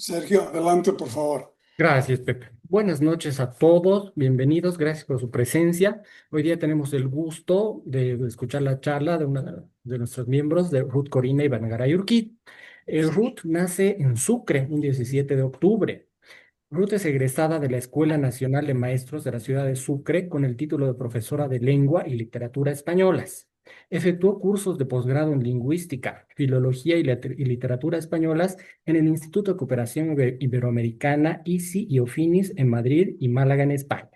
Sergio, adelante, por favor. Gracias, Pepe. Buenas noches a todos, bienvenidos, gracias por su presencia. Hoy día tenemos el gusto de escuchar la charla de una de nuestros miembros, de Ruth Corina Ibarngaray Urquid. Ruth nace en Sucre un 17 de octubre. Ruth es egresada de la Escuela Nacional de Maestros de la ciudad de Sucre con el título de profesora de Lengua y Literatura Españolas. Efectuó cursos de posgrado en Lingüística, Filología y Literatura Españolas en el Instituto de Cooperación Iberoamericana ICI y OFINIS en Madrid y Málaga, en España.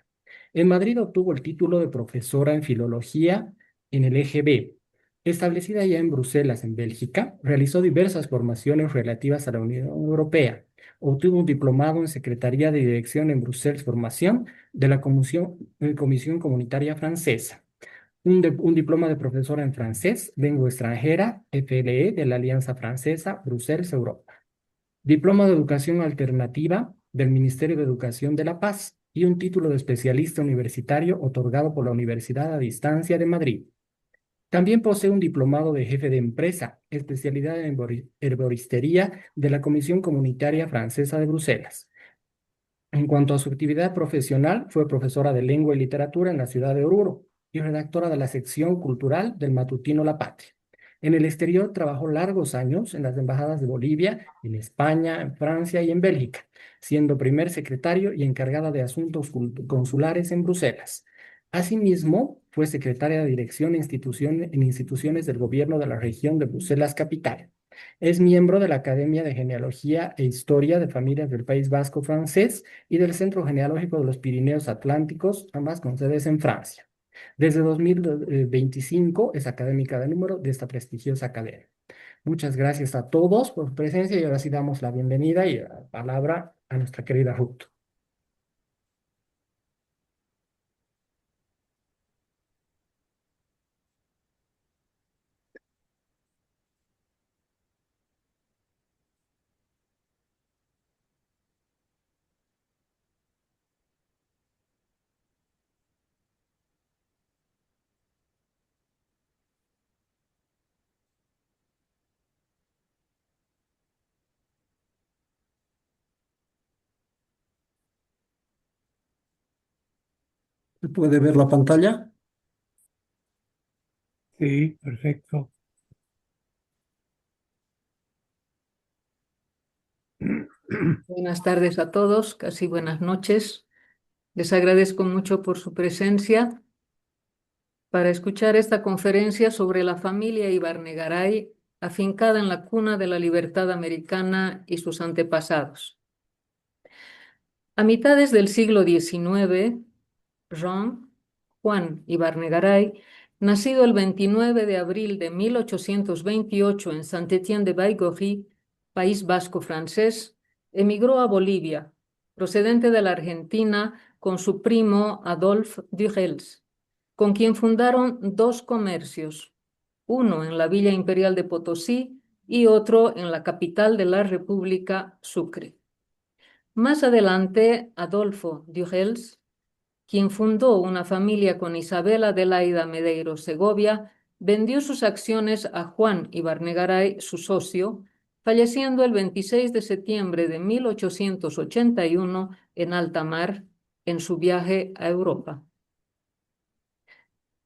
En Madrid obtuvo el título de profesora en Filología en el EGB. Establecida ya en Bruselas, en Bélgica, realizó diversas formaciones relativas a la Unión Europea. Obtuvo un diplomado en Secretaría de Dirección en Bruselas Formación de la Comisión Comunitaria Francesa. Un diploma de profesora en francés, lengua extranjera, FLE de la Alianza Francesa, Bruselas, Europa. Diploma de Educación Alternativa del Ministerio de Educación de La Paz y un título de especialista universitario otorgado por la Universidad a Distancia de Madrid. También posee un diplomado de jefe de empresa, especialidad en herboristería de la Comisión Comunitaria Francesa de Bruselas. En cuanto a su actividad profesional, fue profesora de lengua y literatura en la ciudad de Oruro y redactora de la sección cultural del matutino La Patria. En el exterior trabajó largos años en las embajadas de Bolivia, en España, en Francia y en Bélgica, siendo primer secretario y encargada de asuntos consulares en Bruselas. Asimismo, fue secretaria de dirección en instituciones del gobierno de la región de Bruselas Capital. Es miembro de la Academia de Genealogía e Historia de Familias del País Vasco francés y del Centro Genealógico de los Pirineos Atlánticos, ambas con sedes en Francia. Desde 2025 es académica de número de esta prestigiosa academia. Muchas gracias a todos por su presencia y ahora sí damos la bienvenida y la palabra a nuestra querida Ruth. ¿Se puede ver la pantalla? Sí, perfecto. Buenas tardes a todos, casi buenas noches. Les agradezco mucho por su presencia para escuchar esta conferencia sobre la familia Ibarnegaray, afincada en la cuna de la libertad americana y sus antepasados. A mitades del siglo XIX, Jean Juan Ibarnegaray, nacido el 29 de abril de 1828 en Saint-Étienne-de-Baigorry, País Vasco francés, emigró a Bolivia, procedente de la Argentina, con su primo Adolphe Duhels, con quien fundaron dos comercios, uno en la Villa Imperial de Potosí y otro en la capital de la República, Sucre. Más adelante, Adolfo Duhels, quien fundó una familia con Isabel Adelaida Medeiros Segovia, vendió sus acciones a Juan Ibarnegaray, su socio, falleciendo el 26 de septiembre de 1881 en alta mar en su viaje a Europa.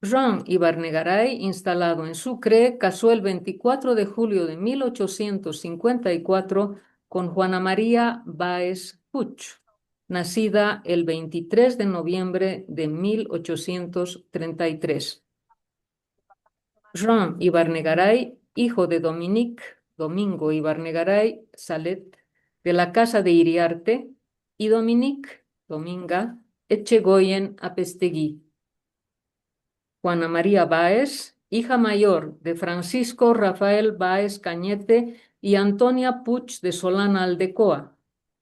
Jean Ibarnegaray, instalado en Sucre, casó el 24 de julio de 1854 con Juana María Báez Puch, nacida el 23 de noviembre de 1833. Jean Ibarnegaray, hijo de Dominique Domingo Ibarnegaray Salet, de la Casa de Iriarte, y Dominique Dominga Echegoyen Apestegui. Juana María Báez, hija mayor de Francisco Rafael Báez Cañete y Antonia Puig de Solana Aldecoa,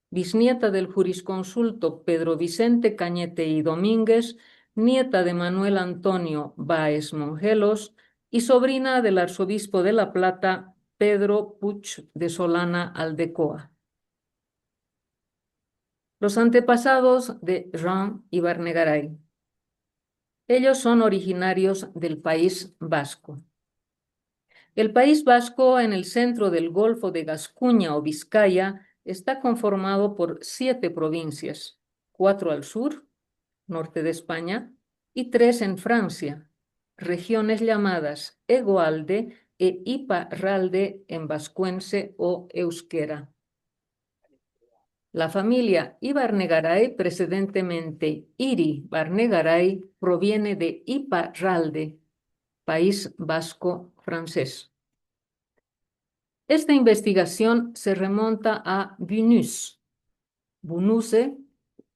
bisnieta del jurisconsulto Pedro Vicente Cañete y Domínguez, nieta de Manuel Antonio Báez Mongelos y sobrina del arzobispo de La Plata, Pedro Puig de Solana Aldecoa. Los antepasados de Jean Ibarnegaray. Ellos son originarios del País Vasco. El País Vasco, en el centro del Golfo de Gascuña o Vizcaya, está conformado por 7 provincias, 4 al sur, norte de España, y 3 en Francia, regiones llamadas Egoalde e Iparralde en vascuence o euskera. La familia Ibarnegaray, precedentemente Iri Barnegaray, proviene de Iparralde, País Vasco francés. Esta investigación se remonta a Bunus, Bunuse,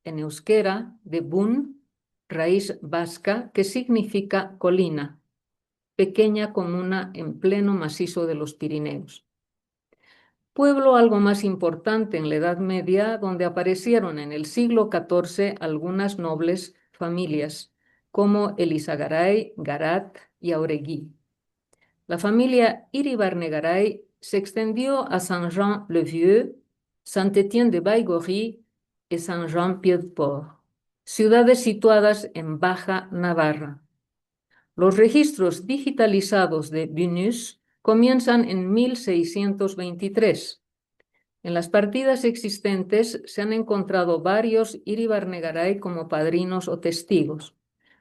en euskera, de Bun, raíz vasca, que significa colina, pequeña comuna en pleno macizo de los Pirineos. Pueblo algo más importante en la Edad Media, donde aparecieron en el siglo XIV algunas nobles familias, como Elizagaray, Garat y Auregui. La familia Iribarnegaray se extendió a Saint-Jean-le-Vieux, Saint-Étienne-de-Baïgorry y Saint-Jean-Pied-de-Port, ciudades situadas en Baja Navarra. Los registros digitalizados de Bunus comienzan en 1623. En las partidas existentes se han encontrado varios Iribarnegaray como padrinos o testigos.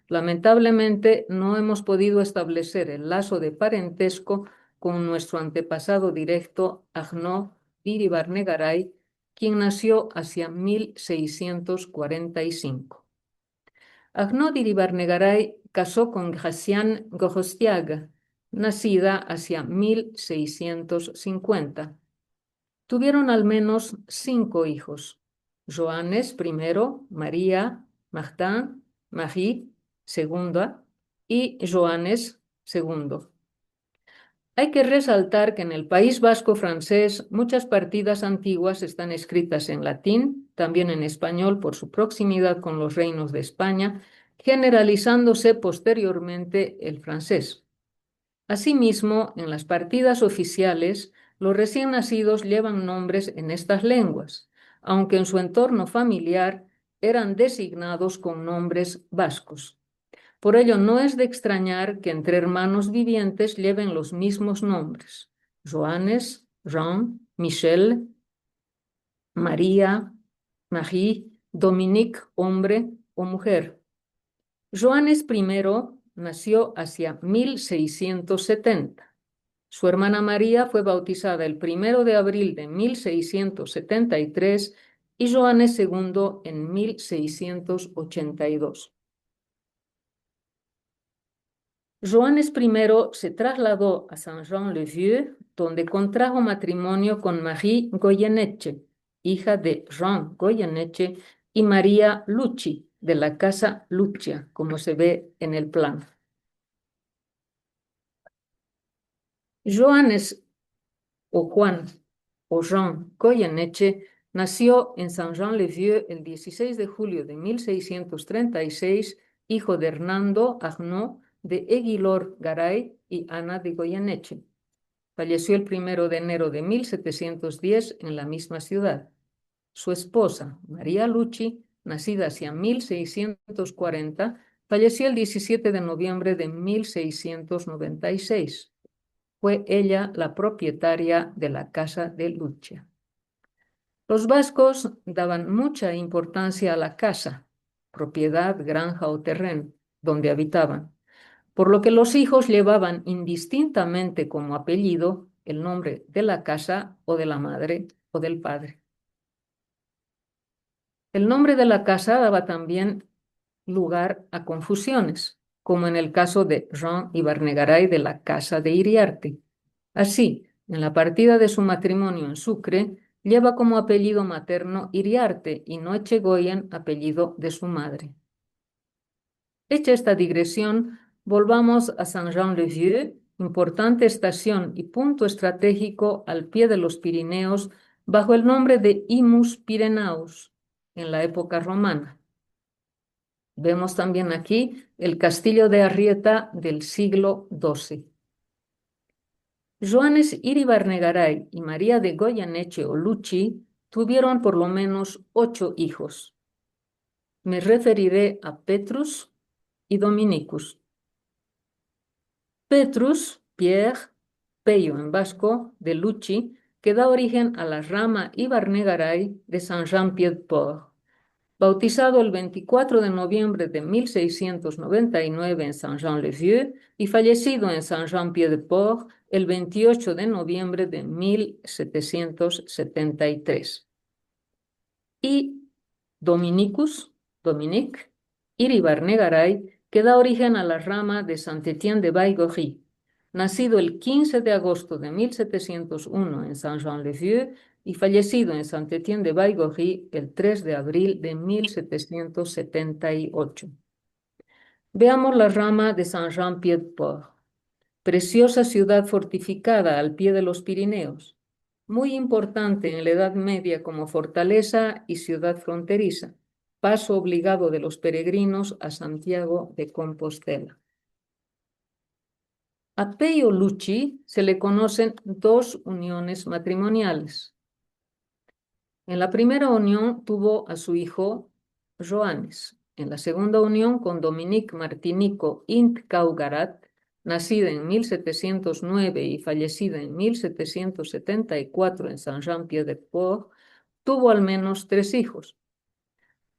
Lamentablemente, no hemos podido establecer el lazo de parentesco con nuestro antepasado directo, Agno Iribarnegaray, quien nació hacia 1645. Agno Iribarnegaray casó con Gracián Gorostiaga, nacida hacia 1650. Tuvieron al menos 5 hijos: Joannes I, María, Martin, Marie segunda y Joannes II. Hay que resaltar que en el País Vasco francés muchas partidas antiguas están escritas en latín, también en español por su proximidad con los reinos de España, generalizándose posteriormente el francés. Asimismo, en las partidas oficiales, los recién nacidos llevan nombres en estas lenguas, aunque en su entorno familiar eran designados con nombres vascos. Por ello, no es de extrañar que entre hermanos vivientes lleven los mismos nombres: Joannes, Jean, Michel, María, Marie, Dominique, hombre o mujer. Joannes I nació hacia 1670. Su hermana María fue bautizada el 1 de abril de 1673 y Joannes II en 1682. Joannes I se trasladó a Saint-Jean-le-Vieux, donde contrajo matrimonio con Marie Goyeneche, hija de Jean Goyeneche, y María Lucci, de la casa Lucia, como se ve en el plano. Joannes o Juan o Jean Goyeneche nació en Saint-Jean-le-Vieux el 16 de julio de 1636, hijo de Hernando Agno, de Eguilor Garay y Ana de Goyeneche. Falleció el 1 de enero de 1710 en la misma ciudad. Su esposa, María Lucci, nacida hacia 1640, falleció el 17 de noviembre de 1696. Fue ella la propietaria de la casa de Lucia. Los vascos daban mucha importancia a la casa, propiedad, granja o terreno, donde habitaban, por lo que los hijos llevaban indistintamente como apellido el nombre de la casa o de la madre o del padre. El nombre de la casa daba también lugar a confusiones, como en el caso de Jean Ibarnegaray de la casa de Iriarte. Así, en la partida de su matrimonio en Sucre, lleva como apellido materno Iriarte y no Echegoyen, apellido de su madre. Hecha esta digresión, volvamos a Saint-Jean-le-Vieux, importante estación y punto estratégico al pie de los Pirineos, bajo el nombre de Imus Pyrenaeus, en la época romana. Vemos también aquí el castillo de Arrieta del siglo XII. Joannes Iribarnegaray y María de Goyeneche o Lucci tuvieron por lo menos 8 hijos. Me referiré a Petrus y Dominicus. Petrus, Pierre, Peyo en vasco, de Lucci, que da origen a la rama Ibarnegaray de Saint-Jean-Pied-de-Port. Bautizado el 24 de noviembre de 1699 en Saint-Jean-le-Vieux y fallecido en Saint-Jean-Pied-de-Port el 28 de noviembre de 1773. Y Dominique Iribarnegaray, que da origen a la rama de Saint-Étienne de Baïgorry, nacido el 15 de agosto de 1701 en Saint-Jean-le-Vieux y fallecido en Saint-Étienne de Baïgorry el 3 de abril de 1778. Veamos la rama de Saint-Jean-Pied-de-Port, preciosa ciudad fortificada al pie de los Pirineos, muy importante en la Edad Media como fortaleza y ciudad fronteriza, paso obligado de los peregrinos a Santiago de Compostela. A Peyo Lucci se le conocen dos uniones matrimoniales. En la primera unión tuvo a su hijo Joanes. En la segunda unión con Dominique Martinico Int Caugarat, nacida en 1709 y fallecida en 1774 en Saint-Jean-Pied-de-Port, tuvo al menos 3 hijos.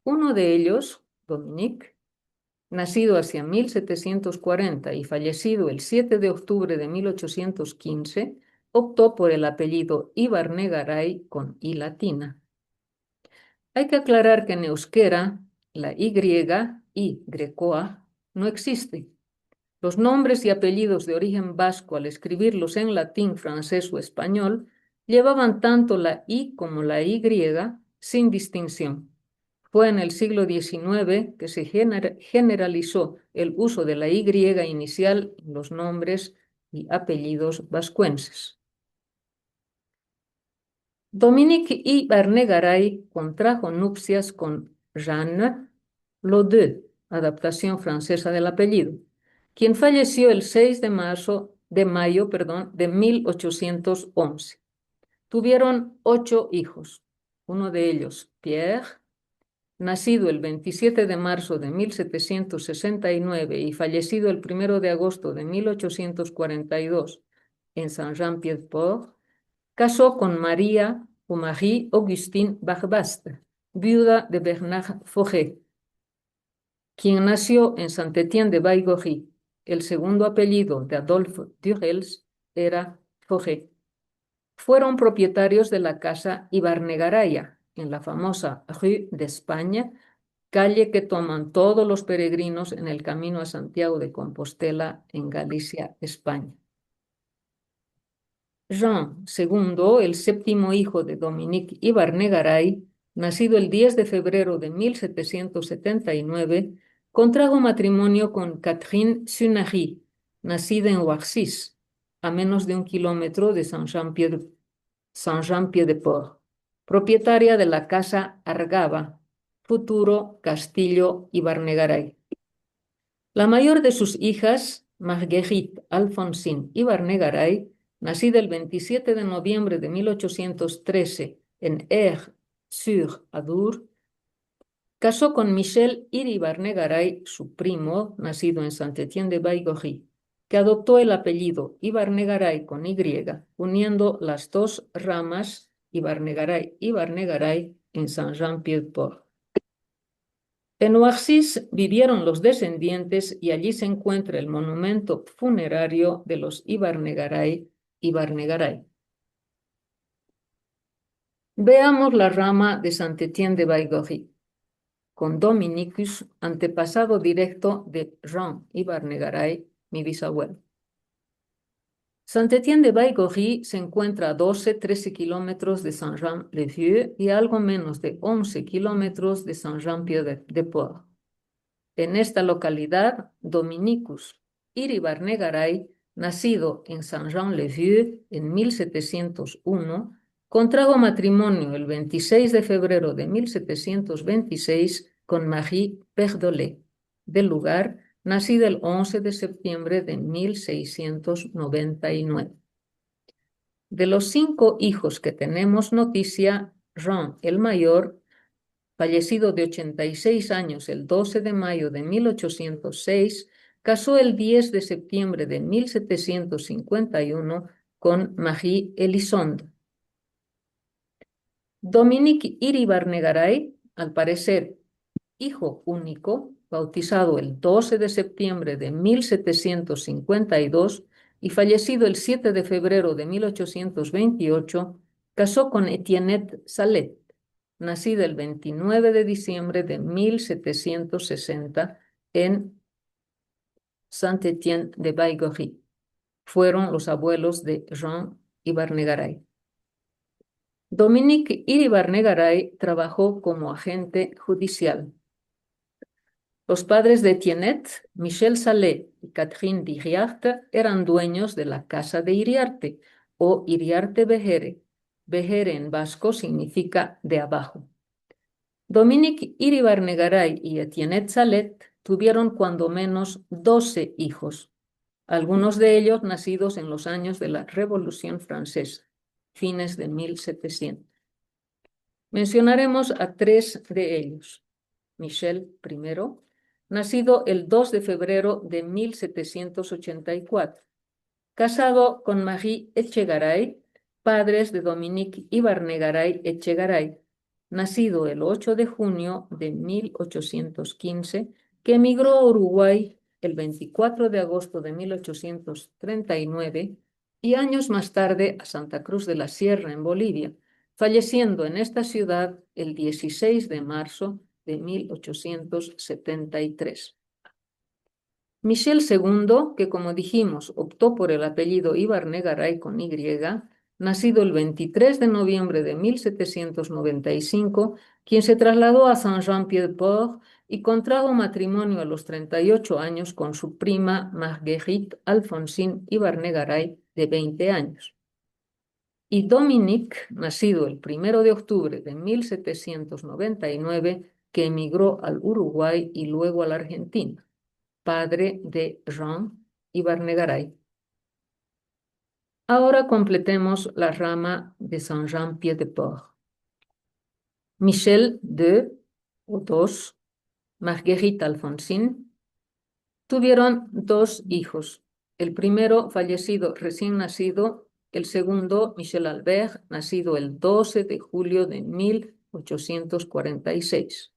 Uno de ellos, Dominique, nacido hacia 1740 y fallecido el 7 de octubre de 1815, optó por el apellido Ibarnegaray con I latina. Hay que aclarar que en euskera la Y grecoa no existe. Los nombres y apellidos de origen vasco, al escribirlos en latín, francés o español, llevaban tanto la I como la Y sin distinción. Fue en el siglo XIX que se generalizó el uso de la Y inicial en los nombres y apellidos vascuenses. Dominique Ibarnegaray contrajo nupcias con Jeanne Lodeux, adaptación francesa del apellido, quien falleció el 6 de mayo de 1811. Tuvieron 8 hijos, uno de ellos, Pierre, nacido el 27 de marzo de 1769 y fallecido el 1 de agosto de 1842 en Saint-Jean-Pied-de-Port, casó con María o Marie-Augustine Barbaste, viuda de Bernard Forget, quien nació en Saint-Étienne de Baïgorry. El segundo apellido de Adolphe Durels era Forget. Fueron propietarios de la casa Ibarnegaraya, en la famosa Rue d'Espagne, calle que toman todos los peregrinos en el camino a Santiago de Compostela, en Galicia, España. Jean II, el séptimo hijo de Dominique Ibarnegaray, nacido el 10 de febrero de 1779, contrajo matrimonio con Catherine Sunary, nacida en Oaxis, a menos de 1 kilómetro de Saint-Jean-Pied-de-Port, propietaria de la casa Argava, futuro Castillo Ibarnegaray. La mayor de sus hijas, Marguerite Alphonsine Ibarnegaray, nacida el 27 de noviembre de 1813 en Aire-sur-Adour, casó con Michel Iribarnegaray, su primo, nacido en Saint-Étienne de Baïgorry, que adoptó el apellido Ibarnegaray con Y, uniendo las dos ramas Ibarnegaray en Saint-Jean-Pied-de-Port. En Oaxis vivieron los descendientes y allí se encuentra el monumento funerario de los Ibarnegaray. Veamos la rama de Saint-Étienne de Baïgorry, con Dominicus, antepasado directo de Jean Ibarnegaray, mi bisabuelo. Saint-Étienne de Baïgorry se encuentra a 12-13 kilómetros de Saint-Jean-le-Vieux y a algo menos de 11 kilómetros de Saint-Jean-Pied-de-Port. En esta localidad, Dominicus Iribarnegaray, nacido en Saint-Jean-le-Vieux en 1701, contrajo matrimonio el 26 de febrero de 1726 con Marie Perdolet, del lugar, nacida el 11 de septiembre de 1699. De los 5 hijos que tenemos noticia, Jean el mayor, fallecido de 86 años el 12 de mayo de 1806, casó el 10 de septiembre de 1751 con Marie Elisonde, Dominique Iribarnegaray, al parecer hijo único, bautizado el 12 de septiembre de 1752 y fallecido el 7 de febrero de 1828, casó con Etiennette Salet, nacida el 29 de diciembre de 1760 en Saint-Étienne de Baigorry. Fueron los abuelos de Jean Ibarnegaray. Dominique Iribarnegaray trabajó como agente judicial. Los padres de Etiennette, Michel Salet y Catherine d'Iriarte, eran dueños de la casa de Iriarte o Iriarte Behere. Behere en vasco significa de abajo. Dominique Iribarnegaray y Etiennette Salet tuvieron cuando menos 12 hijos, algunos de ellos nacidos en los años de la Revolución Francesa, fines de 1700. Mencionaremos a 3 de ellos. Michel I, nacido el 2 de febrero de 1784, casado con Marie Echegaray, padres de Dominique Ibarnegaray Echegaray, nacido el 8 de junio de 1815, que emigró a Uruguay el 24 de agosto de 1839 y años más tarde a Santa Cruz de la Sierra, en Bolivia, falleciendo en esta ciudad el 16 de marzo de 1873. Michel II, que como dijimos optó por el apellido Ibarnegaray con Y, nacido el 23 de noviembre de 1795, quien se trasladó a Saint-Jean-Pied-de-Port y contrajo matrimonio a los 38 años con su prima Marguerite Alphonsine Ibarnegaray, de 20 años. Y Dominique, nacido el 1 de octubre de 1799, que emigró al Uruguay y luego a la Argentina, padre de Jean Ibarnegaray. Ahora completemos la rama de Saint-Jean-Pied-de-Port. Michel II, o II, Marguerite Alphonsine, tuvieron 2 hijos. El primero, fallecido recién nacido, el segundo, Michel Albert, nacido el 12 de julio de 1846.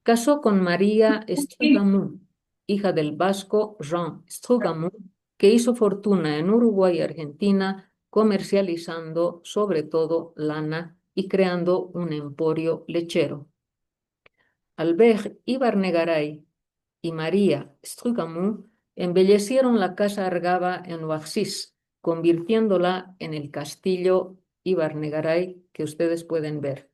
Casó con María Estrugamont, hija del vasco Jean Estrugamont, que hizo fortuna en Uruguay y Argentina, comercializando sobre todo lana y creando un emporio lechero. Albert Ibarnegaray y María Estrugamont embellecieron la casa Argava en Oaxis, convirtiéndola en el castillo Ibarnegaray que ustedes pueden ver.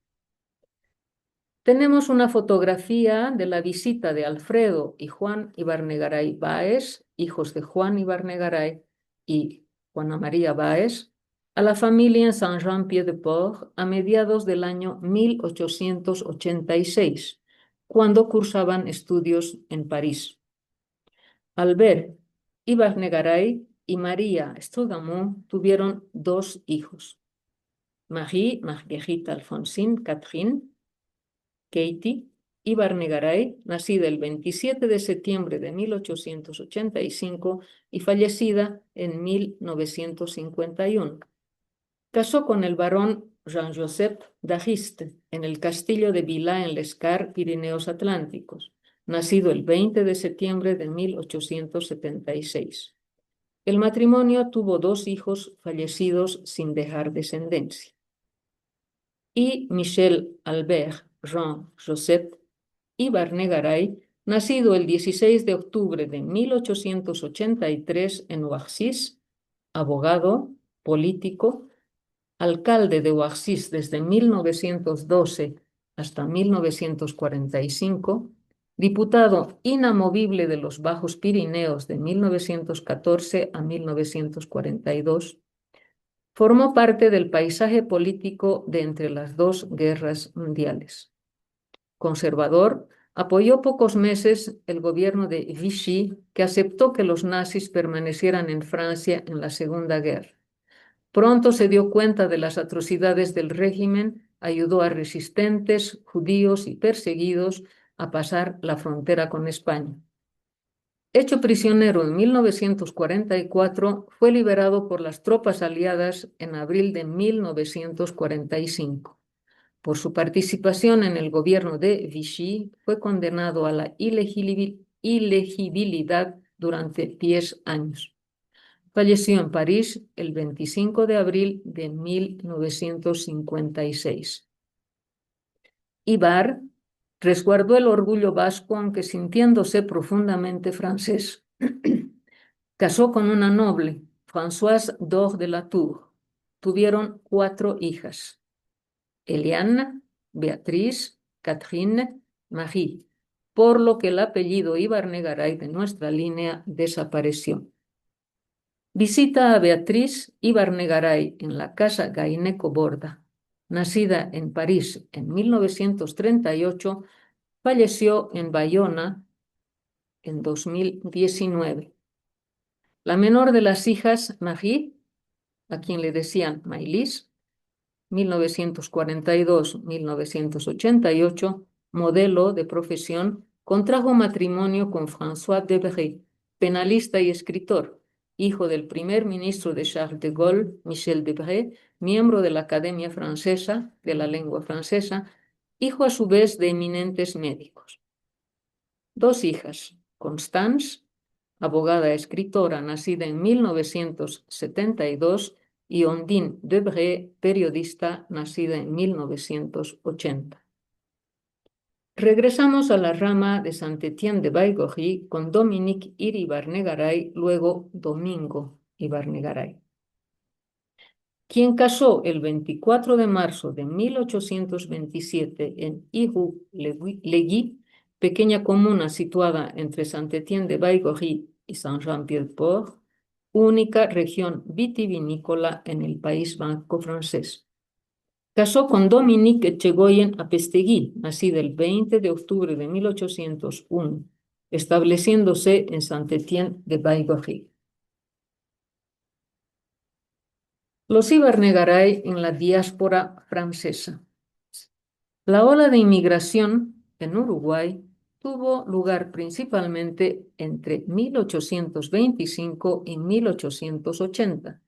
Tenemos una fotografía de la visita de Alfredo y Juan Ibarnegaray Báez, hijos de Juan Ibarnegaray y Juana María Báez, a la familia en Saint-Jean-Pied-de-Port a mediados del año 1886, cuando cursaban estudios en París. Albert Ibarnegaray y María Estrugamont tuvieron 2 hijos, Marie Marguerite Alphonsine Catherine, Katie Ibarnegaray, nacida el 27 de septiembre de 1885 y fallecida en 1951. Casó con el barón Jean-Joseph d'Ariste en el castillo de Villain-Lescar, Pirineos Atlánticos, nacido el 20 de septiembre de 1876. El matrimonio tuvo 2 hijos fallecidos sin dejar descendencia. Y Michel Albert Jean-Joseph Ibarnegaray, nacido el 16 de octubre de 1883 en Oaxis, abogado, político, alcalde de Oaxis desde 1912 hasta 1945, diputado inamovible de los Bajos Pirineos de 1914 a 1942, formó parte del paisaje político de entre las 2 guerras mundiales. Conservador, apoyó pocos meses el gobierno de Vichy, que aceptó que los nazis permanecieran en Francia en la Segunda Guerra. Pronto se dio cuenta de las atrocidades del régimen, ayudó a resistentes, judíos y perseguidos a pasar la frontera con España. Hecho prisionero en 1944, fue liberado por las tropas aliadas en abril de 1945. Por su participación en el gobierno de Vichy, fue condenado a la ilegibilidad durante 10 años. Falleció en París el 25 de abril de 1956. Ibar resguardó el orgullo vasco, aunque sintiéndose profundamente francés. Casó con una noble, Françoise d'Or de la Tour. Tuvieron 4 hijas: Eliane, Beatriz, Catherine, Marie, por lo que el apellido Ibarnegaray de nuestra línea desapareció. Visita a Beatriz Ibarnegaray en la casa Gaineco Borda. Nacida en París en 1938, falleció en Bayona en 2019. La menor de las hijas, Marie, a quien le decían Maïlis, 1942-1988, modelo de profesión, contrajo matrimonio con François Debré, penalista y escritor, hijo del primer ministro de Charles de Gaulle, Michel Debré, miembro de la Academia Francesa de la Lengua Francesa, hijo a su vez de eminentes médicos. 2 hijas, Constance, abogada escritora nacida en 1972, y Ondine Debré, periodista nacida en 1980. Regresamos a la rama de Saint-Étienne de Baigorry con Dominique Ibarnegaray, luego Domingo Ibarnegaray, quien casó el 24 de marzo de 1827 en Iroux-Leguy, pequeña comuna situada entre Saint-Étienne de Baigorry y Saint-Jean-Pied-de-Port, única región vitivinícola en el País Vasco francés. Casó con Dominique Echegoyen Apestegui, nacida el 20 de octubre de 1801, estableciéndose en Saint-Étienne de Baigorry. Los Ibarnegaray en la diáspora francesa. La ola de inmigración en Uruguay tuvo lugar principalmente entre 1825 y 1880.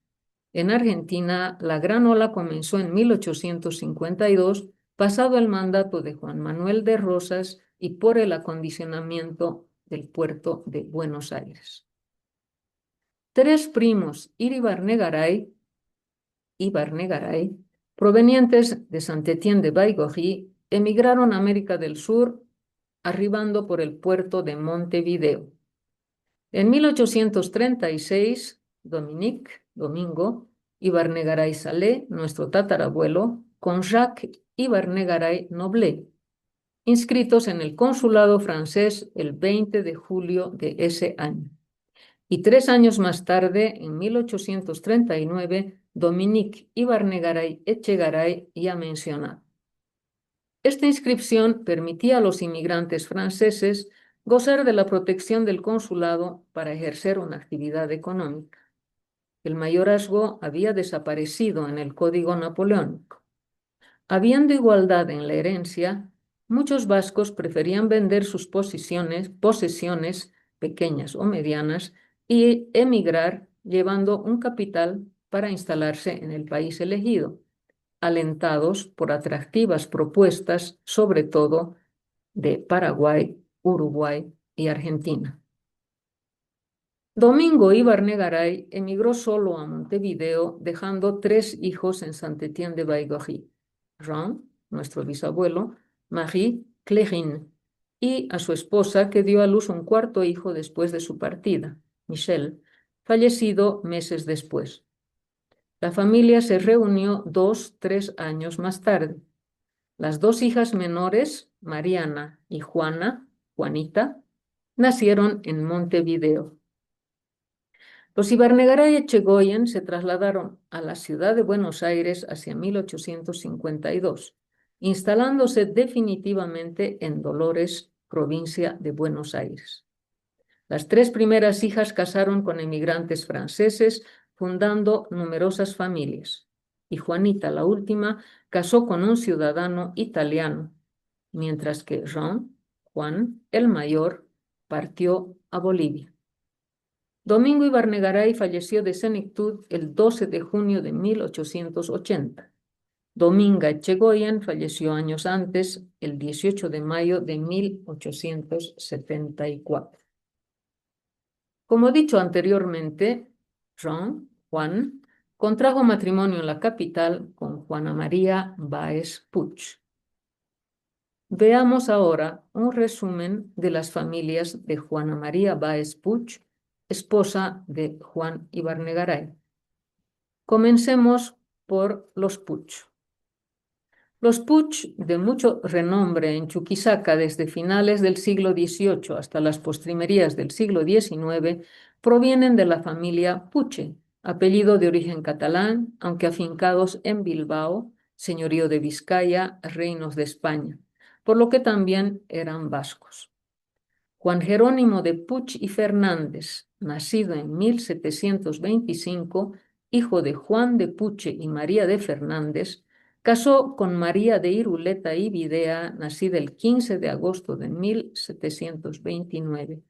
En Argentina, la gran ola comenzó en 1852, pasado el mandato de Juan Manuel de Rosas y por el acondicionamiento del puerto de Buenos Aires. 3 primos Ibarnegaray, provenientes de Saint-Étienne de Baigorry, emigraron a América del Sur, arribando por el puerto de Montevideo. En 1836, Domingo Ibarnegaray Salé, nuestro tatarabuelo, con Jacques Ibarnegaray Noblet, inscritos en el consulado francés el 20 de julio de ese año. Y 3 años más tarde, en 1839, Dominique Ibarnegaray Echegaray, ya mencionado. Esta inscripción permitía a los inmigrantes franceses gozar de la protección del consulado para ejercer una actividad económica. El mayorazgo había desaparecido en el Código Napoleónico. Habiendo igualdad en la herencia, muchos vascos preferían vender sus posesiones pequeñas o medianas y emigrar llevando un capital para instalarse en el país elegido, alentados por atractivas propuestas, sobre todo de Paraguay, Uruguay y Argentina. Domingo Ibarnegaray emigró solo a Montevideo, dejando 3 hijos en Saint-Étienne de Baigorry: Jean, nuestro bisabuelo, Marie, Clérine, y a su esposa, que dio a luz un 4º hijo después de su partida, Michel, fallecido meses después. La familia se reunió 2-3 años más tarde. Las 2 hijas menores, Mariana y Juanita, nacieron en Montevideo. Los Ibarnegaray Echegoyen se trasladaron a la ciudad de Buenos Aires hacia 1852, instalándose definitivamente en Dolores, provincia de Buenos Aires. Las 3 primeras hijas casaron con emigrantes franceses, fundando numerosas familias, y Juanita, la última, casó con un ciudadano italiano, mientras que Juan, el mayor, partió a Bolivia. Domingo Ibarnegaray falleció de senectud el 12 de junio de 1880. Dominga Echegoyen falleció años antes, el 18 de mayo de 1874. Como dicho anteriormente, Juan, contrajo matrimonio en la capital con Juana María Báez Puig. Veamos ahora un resumen de las familias de Juana María Báez Puig, esposa de Juan Ibarnegaray. Comencemos por los Puig. Los Puig, de mucho renombre en Chuquisaca desde finales del siglo XVIII hasta las postrimerías del siglo XIX, provienen de la familia Puche, apellido de origen catalán, aunque afincados en Bilbao, señorío de Vizcaya, reinos de España, por lo que también eran vascos. Juan Jerónimo de Puig y Fernández, nacido en 1725, hijo de Juan de Puche y María de Fernández, casó con María de Iruleta y Videa, nacida el 15 de agosto de 1729,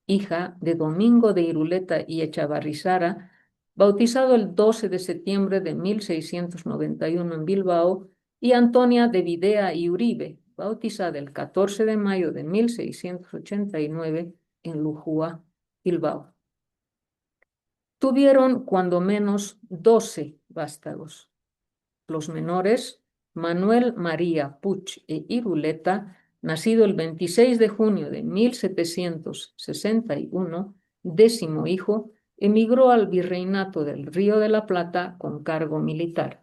hija de Domingo de Iruleta y Echavarrizara, bautizado el 12 de septiembre de 1691 en Bilbao, y Antonia de Videa y Uribe, bautizada el 14 de mayo de 1689 en Lujúa, Bilbao. Tuvieron cuando menos 12 vástagos. Los menores, Manuel María Puig e Iruleta, nacido el 26 de junio de 1761, 10º hijo, emigró al Virreinato del Río de la Plata con cargo militar.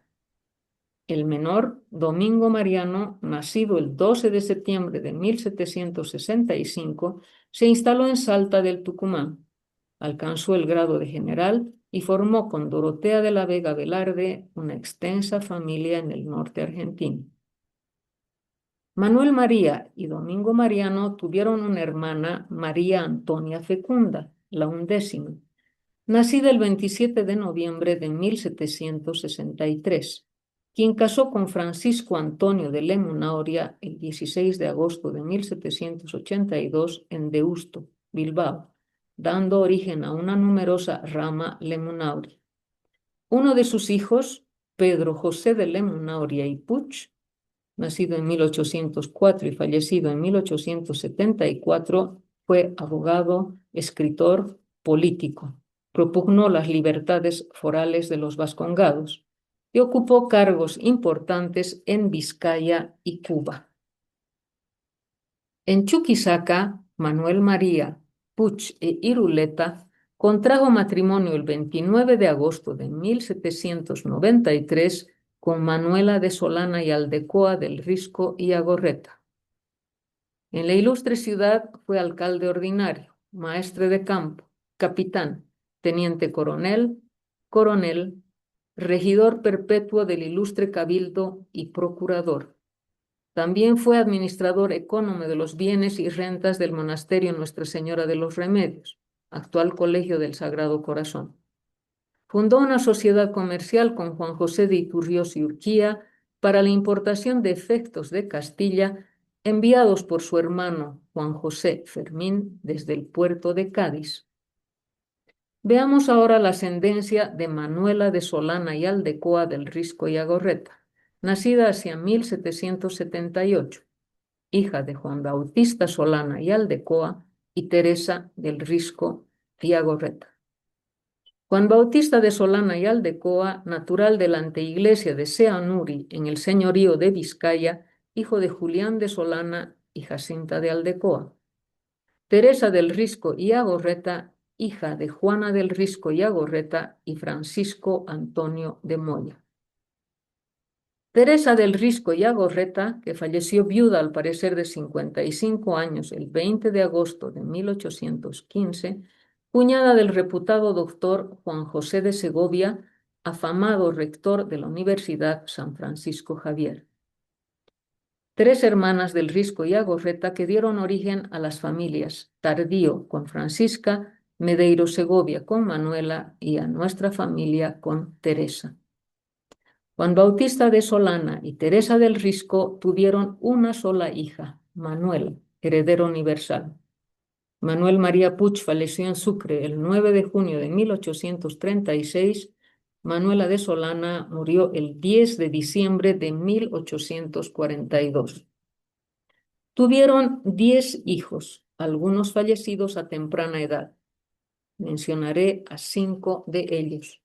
El menor, Domingo Mariano, nacido el 12 de septiembre de 1765, se instaló en Salta del Tucumán. Alcanzó el grado de general y formó con Dorotea de la Vega Velarde una extensa familia en el norte argentino. Manuel María y Domingo Mariano tuvieron una hermana, María Antonia Fecunda, la 11ª, nacida el 27 de noviembre de 1763, quien casó con Francisco Antonio de Lemunauria el 16 de agosto de 1782 en Deusto, Bilbao, dando origen a una numerosa rama Lemunauria. Uno de sus hijos, Pedro José de Lemunauria y Puig, nacido en 1804 y fallecido en 1874, fue abogado, escritor, político. Propugnó las libertades forales de los vascongados y ocupó cargos importantes en Vizcaya y Cuba. En Chuquisaca, Manuel María Puig e Iruleta contrajo matrimonio el 29 de agosto de 1793 con Manuela de Solana y Aldecoa del Risco y Agorreta. En la ilustre ciudad fue alcalde ordinario, maestre de campo, capitán, teniente coronel, coronel, regidor perpetuo del ilustre cabildo y procurador. También fue administrador ecónomo de los bienes y rentas del monasterio Nuestra Señora de los Remedios, actual Colegio del Sagrado Corazón. Fundó una sociedad comercial con Juan José de Iturrios y Urquía para la importación de efectos de Castilla enviados por su hermano Juan José Fermín desde el puerto de Cádiz. Veamos ahora la ascendencia de Manuela de Solana y Aldecoa del Risco y Agorreta, nacida hacia 1778, hija de Juan Bautista Solana y Aldecoa y Teresa del Risco y Agorreta. Juan Bautista de Solana y Aldecoa, natural de la anteiglesia de Seanuri en el señorío de Vizcaya, hijo de Julián de Solana y Jacinta de Aldecoa. Teresa del Risco y Agorreta, hija de Juana del Risco y Agorreta y Francisco Antonio de Moya. Teresa del Risco y Agorreta, que falleció viuda al parecer de 55 años el 20 de agosto de 1815, cuñada del reputado doctor Juan José de Segovia, afamado rector de la Universidad San Francisco Javier. 3 hermanas del Risco y Agorreta que dieron origen a las familias Tardío con Francisca, Medeiro Segovia con Manuela y a nuestra familia con Teresa. Juan Bautista de Solana y Teresa del Risco tuvieron una sola hija, Manuel, heredero universal. Manuel María Puig falleció en Sucre el 9 de junio de 1836, Manuela de Solana murió el 10 de diciembre de 1842. Tuvieron 10 hijos, algunos fallecidos a temprana edad. Mencionaré a 5 de ellos.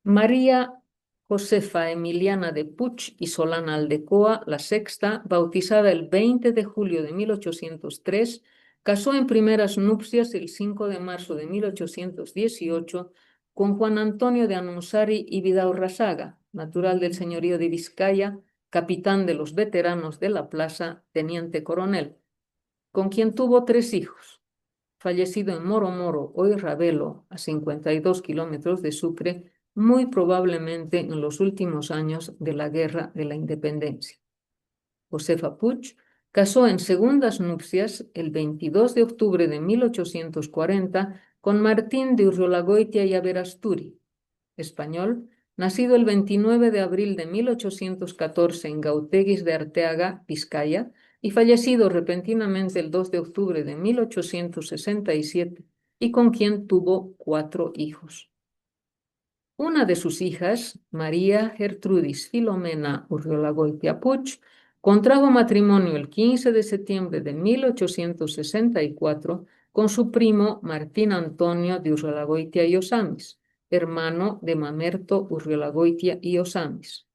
María Josefa Emiliana de Puig y Solana Aldecoa, la sexta, bautizada el 20 de julio de 1803, casó en primeras nupcias el 5 de marzo de 1818 con Juan Antonio de Anunsari y Vidaurrazaga, natural del señorío de Vizcaya, capitán de los veteranos de la plaza, teniente coronel, con quien tuvo 3 hijos. Fallecido en Moro Moro, hoy Ravelo, a 52 kilómetros de Sucre, muy probablemente en los últimos años de la Guerra de la Independencia. Josefa Puig casó en segundas nupcias el 22 de octubre de 1840 con Martín de Urriolagoitia y Averasturi, español, nacido el 29 de abril de 1814 en Gauteguis de Arteaga, Vizcaya, y fallecido repentinamente el 2 de octubre de 1867, y con quien tuvo 4 hijos. Una de sus hijas, María Gertrudis Filomena Urriolagoitia Puig, contrajo matrimonio el 15 de septiembre de 1864 con su primo Martín Antonio de Urriolagoitia y Osamis, hermano de Mamerto Urriolagoitia y Osamis,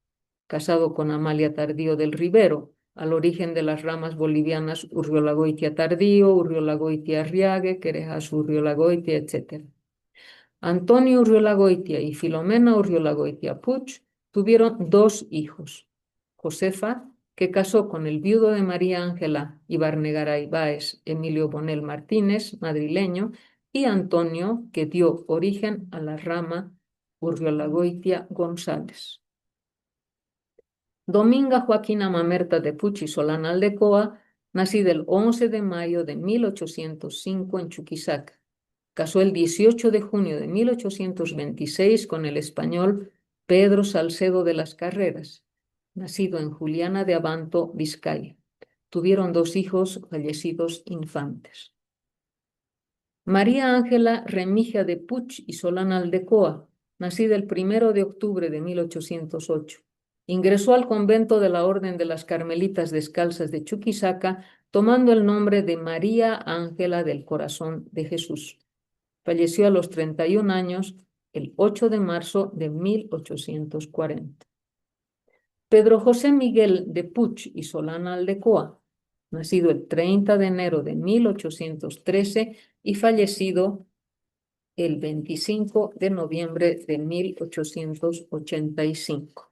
casado con Amalia Tardío del Rivero, al origen de las ramas bolivianas Urriolagoitia Tardío, Urriolagoitia Arriague, Querejas Urriolagoitia, etc. Antonio Urriolagoitia y Filomena Urriolagoitia Puig tuvieron 2 hijos. Josefa, que casó con el viudo de María Ángela Ibarnegaray Báez, Emilio Bonel Martínez, madrileño, y Antonio, que dio origen a la rama Urriolagoitia González. Dominga Joaquina Mamerta de Puig y Solana Aldecoa, nacida el 11 de mayo de 1805 en Chuquisaca. Casó el 18 de junio de 1826 con el español Pedro Salcedo de las Carreras, nacido en Juliana de Abanto, Vizcaya. Tuvieron 2 hijos fallecidos infantes. María Ángela Remigia de Puig y Solana Aldecoa, nacida el 1 de octubre de 1808. Ingresó al convento de la Orden de las Carmelitas Descalzas de Chuquisaca, tomando el nombre de María Ángela del Corazón de Jesús. Falleció a los 31 años el 8 de marzo de 1840. Pedro José Miguel de Puig y Solana Aldecoa, nacido el 30 de enero de 1813 y fallecido el 25 de noviembre de 1885.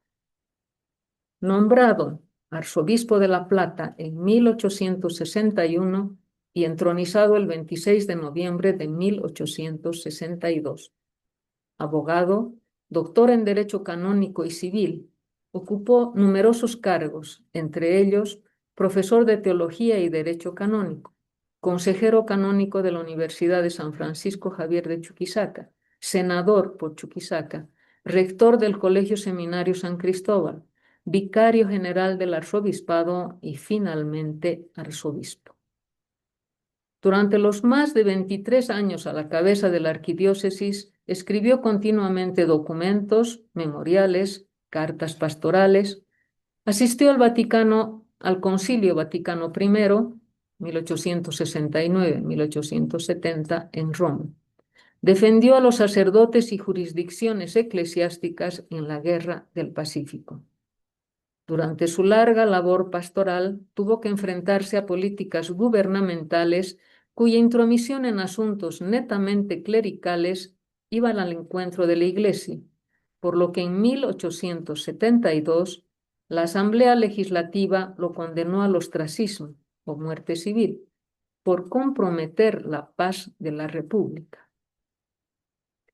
Nombrado arzobispo de La Plata en 1861 y entronizado el 26 de noviembre de 1862. Abogado, doctor en Derecho Canónico y Civil, ocupó numerosos cargos, entre ellos profesor de Teología y Derecho Canónico, consejero canónico de la Universidad de San Francisco Javier de Chuquisaca, senador por Chuquisaca, rector del Colegio Seminario San Cristóbal, vicario general del arzobispado y finalmente arzobispo. Durante los más de 23 años a la cabeza de la arquidiócesis, escribió continuamente documentos, memoriales, cartas pastorales. Asistió al Concilio Vaticano I, 1869-1870, en Roma. Defendió a los sacerdotes y jurisdicciones eclesiásticas en la Guerra del Pacífico. Durante su larga labor pastoral, tuvo que enfrentarse a políticas gubernamentales cuya intromisión en asuntos netamente clericales iba al encuentro de la Iglesia, por lo que en 1872 la Asamblea Legislativa lo condenó al ostracismo o muerte civil por comprometer la paz de la República.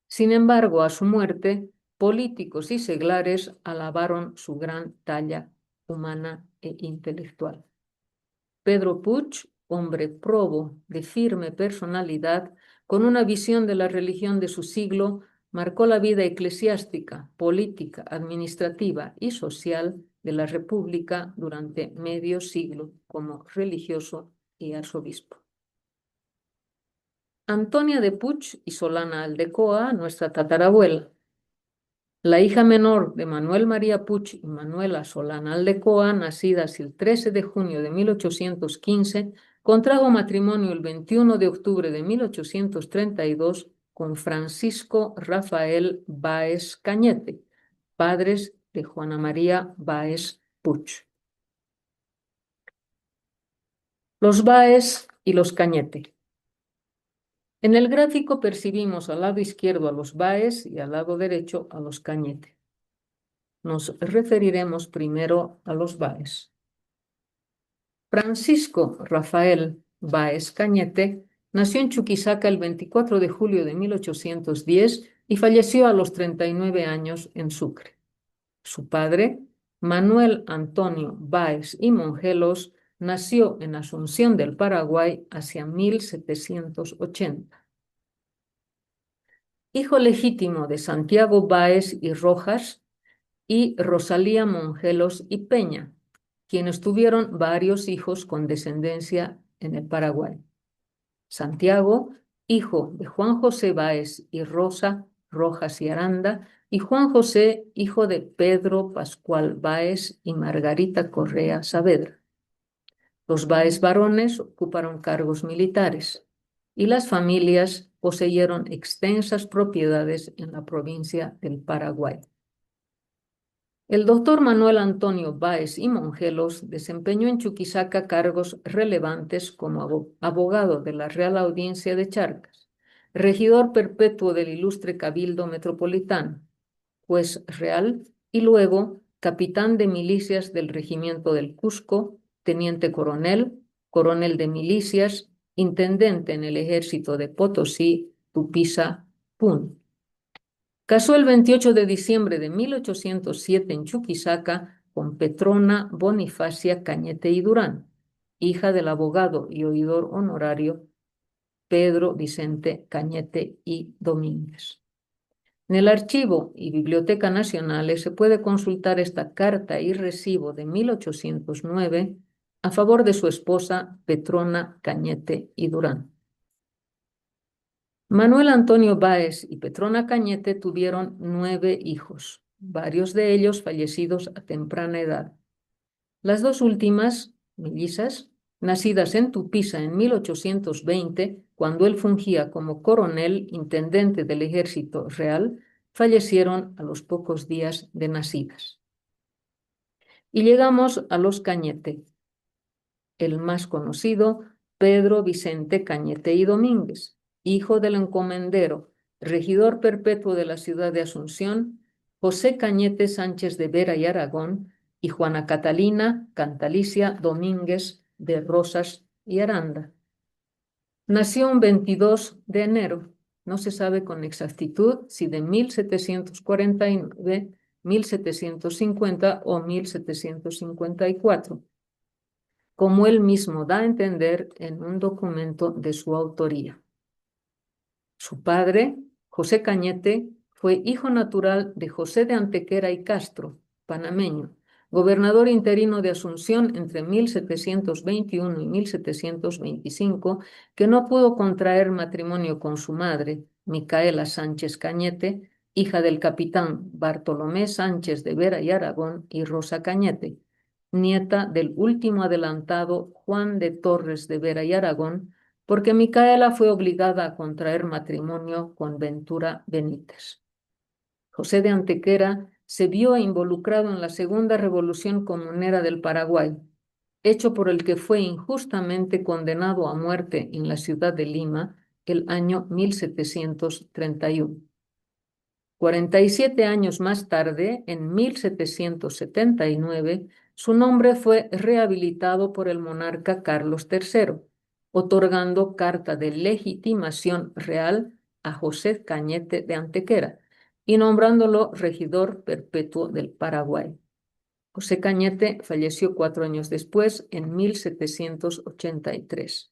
Sin embargo, a su muerte, políticos y seglares alabaron su gran talla humana e intelectual. Pedro Puig, hombre probo, de firme personalidad, con una visión de la religión de su siglo, marcó la vida eclesiástica, política, administrativa y social de la República durante medio siglo como religioso y arzobispo. Antonia de Puig y Solana Aldecoa, nuestra tatarabuela. La hija menor de Manuel María Puig y Manuela Solana Aldecoa, nacidas el 13 de junio de 1815, contrajo matrimonio el 21 de octubre de 1832 con Francisco Rafael Báez Cañete, padres de Juana María Báez Puig. Los Báez y los Cañete. En el gráfico percibimos al lado izquierdo a los Báez y al lado derecho a los Cañete. Nos referiremos primero a los Báez. Francisco Rafael Báez Cañete nació en Chuquisaca el 24 de julio de 1810 y falleció a los 39 años en Sucre. Su padre, Manuel Antonio Báez y Mongelos, nació en Asunción del Paraguay hacia 1780. Hijo legítimo de Santiago Báez y Rojas y Rosalía Mongelos y Peña, quienes tuvieron varios hijos con descendencia en el Paraguay. Santiago, hijo de Juan José Báez y Rosa Rojas y Aranda, y Juan José, hijo de Pedro Pascual Báez y Margarita Correa Saavedra. Los Báez varones ocuparon cargos militares y las familias poseyeron extensas propiedades en la provincia del Paraguay. El doctor Manuel Antonio Báez y Mongelos desempeñó en Chuquisaca cargos relevantes como abogado de la Real Audiencia de Charcas, regidor perpetuo del ilustre Cabildo Metropolitano, juez real y luego capitán de milicias del Regimiento del Cusco, teniente coronel, coronel de milicias, intendente en el Ejército de Potosí, Tupiza, Puno. Casó el 28 de diciembre de 1807 en Chuquisaca con Petrona Bonifacia Cañete y Durán, hija del abogado y oidor honorario Pedro Vicente Cañete y Domínguez. En el Archivo y Biblioteca Nacionales se puede consultar esta carta y recibo de 1809 a favor de su esposa Petrona Cañete y Durán. Manuel Antonio Báez y Petrona Cañete tuvieron 9 hijos, varios de ellos fallecidos a temprana edad. Las dos últimas, mellizas, nacidas en Tupiza en 1820, cuando él fungía como coronel intendente del Ejército Real, fallecieron a los pocos días de nacidas. Y llegamos a los Cañete. El más conocido, Pedro Vicente Cañete y Domínguez, hijo del encomendero, regidor perpetuo de la ciudad de Asunción, José Cañete Sánchez de Vera y Aragón, y Juana Catalina Cantalicia Domínguez de Rosas y Aranda. Nació un 22 de enero, no se sabe con exactitud si de 1749, 1750 o 1754, como él mismo da a entender en un documento de su autoría. Su padre, José Cañete, fue hijo natural de José de Antequera y Castro, panameño, gobernador interino de Asunción entre 1721 y 1725, que no pudo contraer matrimonio con su madre, Micaela Sánchez Cañete, hija del capitán Bartolomé Sánchez de Vera y Aragón y Rosa Cañete, nieta del último adelantado Juan de Torres de Vera y Aragón, porque Micaela fue obligada a contraer matrimonio con Ventura Benítez. José de Antequera se vio involucrado en la Segunda Revolución Comunera del Paraguay, hecho por el que fue injustamente condenado a muerte en la ciudad de Lima el año 1731. 47 años más tarde, en 1779, su nombre fue rehabilitado por el monarca Carlos III, otorgando carta de legitimación real a José Cañete de Antequera y nombrándolo regidor perpetuo del Paraguay. José Cañete falleció 4 años después, en 1783.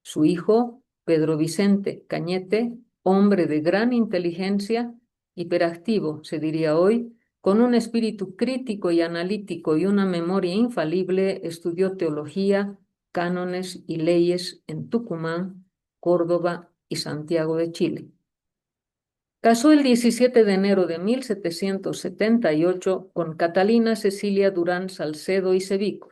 Su hijo, Pedro Vicente Cañete, hombre de gran inteligencia, hiperactivo, se diría hoy, con un espíritu crítico y analítico y una memoria infalible, estudió teología, cánones y leyes en Tucumán, Córdoba y Santiago de Chile. Casó el 17 de enero de 1778 con Catalina Cecilia Durán Salcedo y Cevico,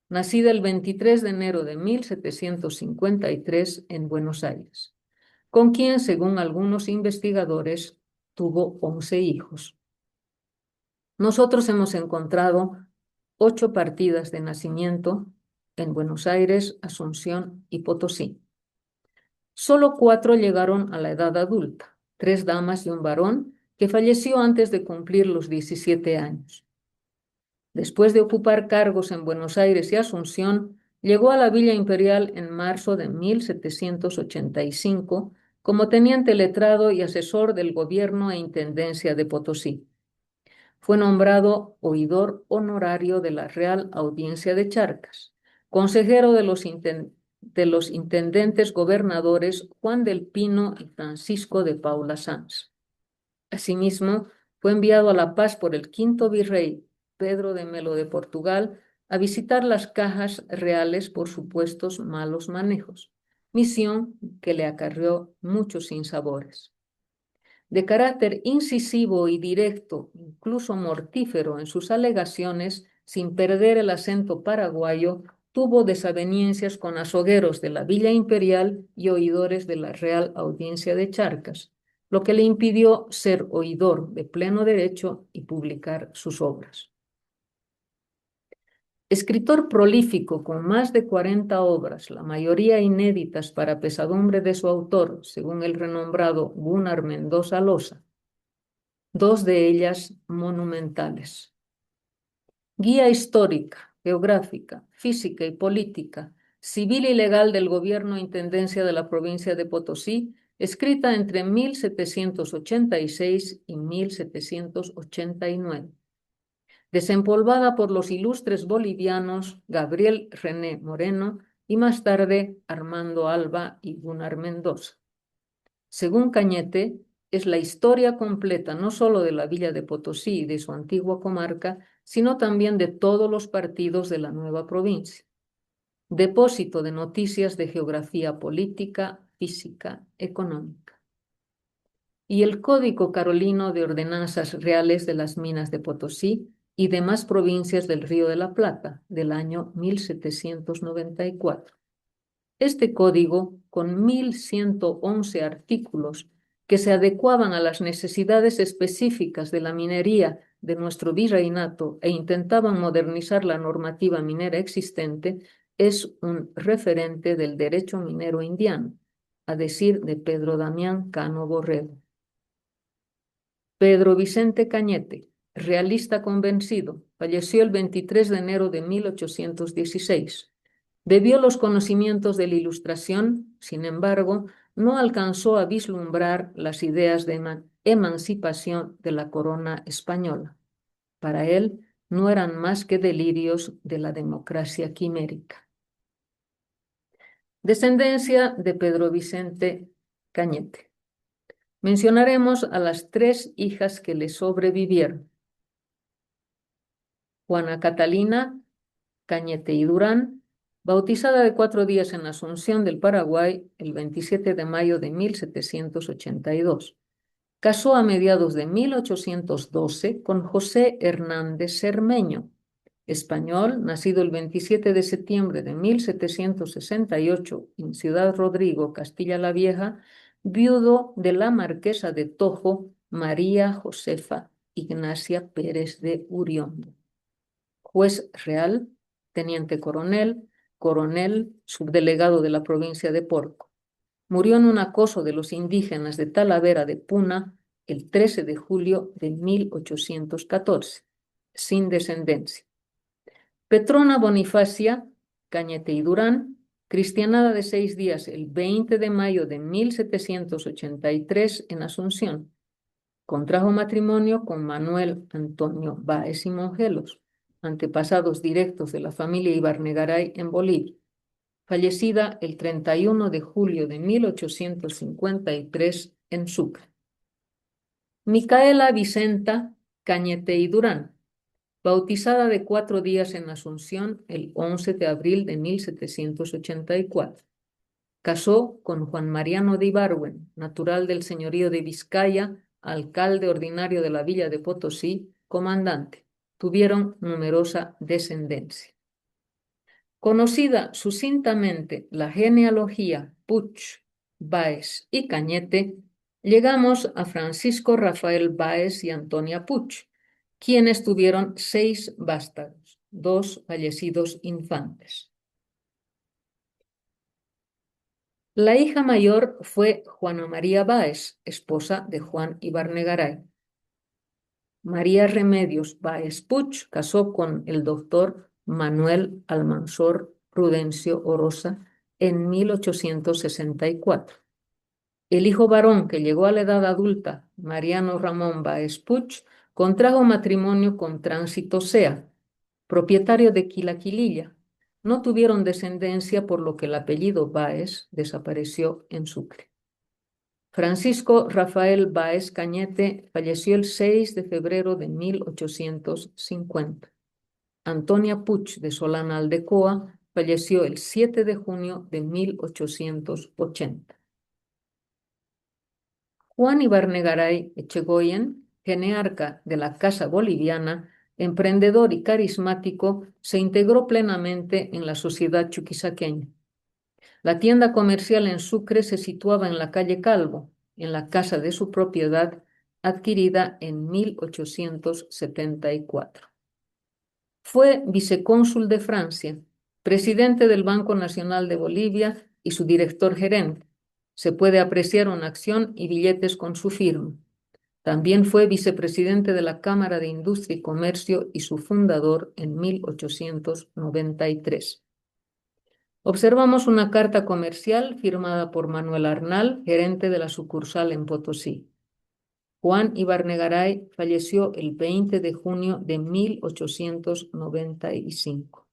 nacida el 23 de enero de 1753 en Buenos Aires, con quien, según algunos investigadores, tuvo 11 hijos. Nosotros hemos encontrado 8 partidas de nacimiento en Buenos Aires, Asunción y Potosí. Solo 4 llegaron a la edad adulta, 3 damas y un varón que falleció antes de cumplir los 17 años. Después de ocupar cargos en Buenos Aires y Asunción, llegó a la Villa Imperial en marzo de 1785 como teniente letrado y asesor del gobierno e intendencia de Potosí. Fue nombrado oidor honorario de la Real Audiencia de Charcas, consejero de los intendentes gobernadores Juan del Pino y Francisco de Paula Sanz. Asimismo, fue enviado a La Paz por el quinto virrey Pedro de Melo de Portugal a visitar las cajas reales por supuestos malos manejos, misión que le acarreó muchos sinsabores. De carácter incisivo y directo, incluso mortífero en sus alegaciones, sin perder el acento paraguayo, tuvo desavenencias con azogueros de la Villa Imperial y oidores de la Real Audiencia de Charcas, lo que le impidió ser oidor de pleno derecho y publicar sus obras. Escritor prolífico con más de 40 obras, la mayoría inéditas para pesadumbre de su autor, según el renombrado Gunnar Mendoza Loza, 2 de ellas monumentales. Guía histórica, geográfica, física y política, civil y legal del gobierno e intendencia de la provincia de Potosí, escrita entre 1786 y 1789. Desempolvada por los ilustres bolivianos Gabriel René Moreno y más tarde Armando Alba y Gunnar Mendoza. Según Cañete, es la historia completa no solo de la villa de Potosí y de su antigua comarca, sino también de todos los partidos de la nueva provincia. Depósito de noticias de geografía política, física, económica. Y el Código Carolino de Ordenanzas Reales de las Minas de Potosí y demás provincias del Río de la Plata, del año 1794. Este código, con 1111 artículos que se adecuaban a las necesidades específicas de la minería de nuestro virreinato e intentaban modernizar la normativa minera existente, es un referente del derecho minero indiano, a decir de Pedro Damián Cano Borrego. Pedro Vicente Cañete, realista convencido, falleció el 23 de enero de 1816. Bebió los conocimientos de la Ilustración, sin embargo, no alcanzó a vislumbrar las ideas de emancipación de la corona española. Para él, no eran más que delirios de la democracia quimérica. Descendencia de Pedro Vicente Cañete. Mencionaremos a las 3 hijas que le sobrevivieron. Juana Catalina Cañete y Durán, bautizada de 4 días en Asunción del Paraguay el 27 de mayo de 1782. Casó a mediados de 1812 con José Hernández Cermeño, español, nacido el 27 de septiembre de 1768 en Ciudad Rodrigo, Castilla la Vieja, viudo de la marquesa de Tojo, María Josefa Ignacia Pérez de Uriondo. Juez real, teniente coronel, coronel, subdelegado de la provincia de Porco. Murió en un acoso de los indígenas de Talavera de Puna el 13 de julio de 1814, sin descendencia. Petrona Bonifacia Cañete y Durán, cristianada de 6 días el 20 de mayo de 1783 en Asunción. Contrajo matrimonio con Manuel Antonio Báez y Mongelos, antepasados directos de la familia Ibarnegaray en Bolivia. Fallecida el 31 de julio de 1853 en Sucre. Micaela Vicenta Cañete y Durán, bautizada de 4 días en Asunción el 11 de abril de 1784. Casó con Juan Mariano de Ibargüen, natural del señorío de Vizcaya, alcalde ordinario de la villa de Potosí, comandante. Tuvieron numerosa descendencia. Conocida sucintamente la genealogía Puch, Báez y Cañete, llegamos a Francisco Rafael Báez y Antonia Puch, quienes tuvieron 6 vástagos, 2 fallecidos infantes. La hija mayor fue Juana María Báez, esposa de Juan Ibarnegaray. María Remedios Báez Puch casó con el doctor Manuel Almanzor Prudencio Orosa en 1864. El hijo varón que llegó a la edad adulta, Mariano Ramón Báez Puch, contrajo matrimonio con Tránsito Sea, propietario de Quilaquililla. No tuvieron descendencia, por lo que el apellido Báez desapareció en Sucre. Francisco Rafael Báez Cañete falleció el 6 de febrero de 1850. Antonia Puch de Solana Aldecoa falleció el 7 de junio de 1880. Juan Ibarnegaray Echegoyen, genearca de la Casa Boliviana, emprendedor y carismático, se integró plenamente en la sociedad chuquisaqueña. La tienda comercial en Sucre se situaba en la calle Calvo, en la casa de su propiedad, adquirida en 1874. Fue vicecónsul de Francia, presidente del Banco Nacional de Bolivia y su director gerente. Se puede apreciar una acción y billetes con su firma. También fue vicepresidente de la Cámara de Industria y Comercio y su fundador en 1893. Observamos una carta comercial firmada por Manuel Arnal, gerente de la sucursal en Potosí. Juan Ibarnegaray falleció el 20 de junio de 1895.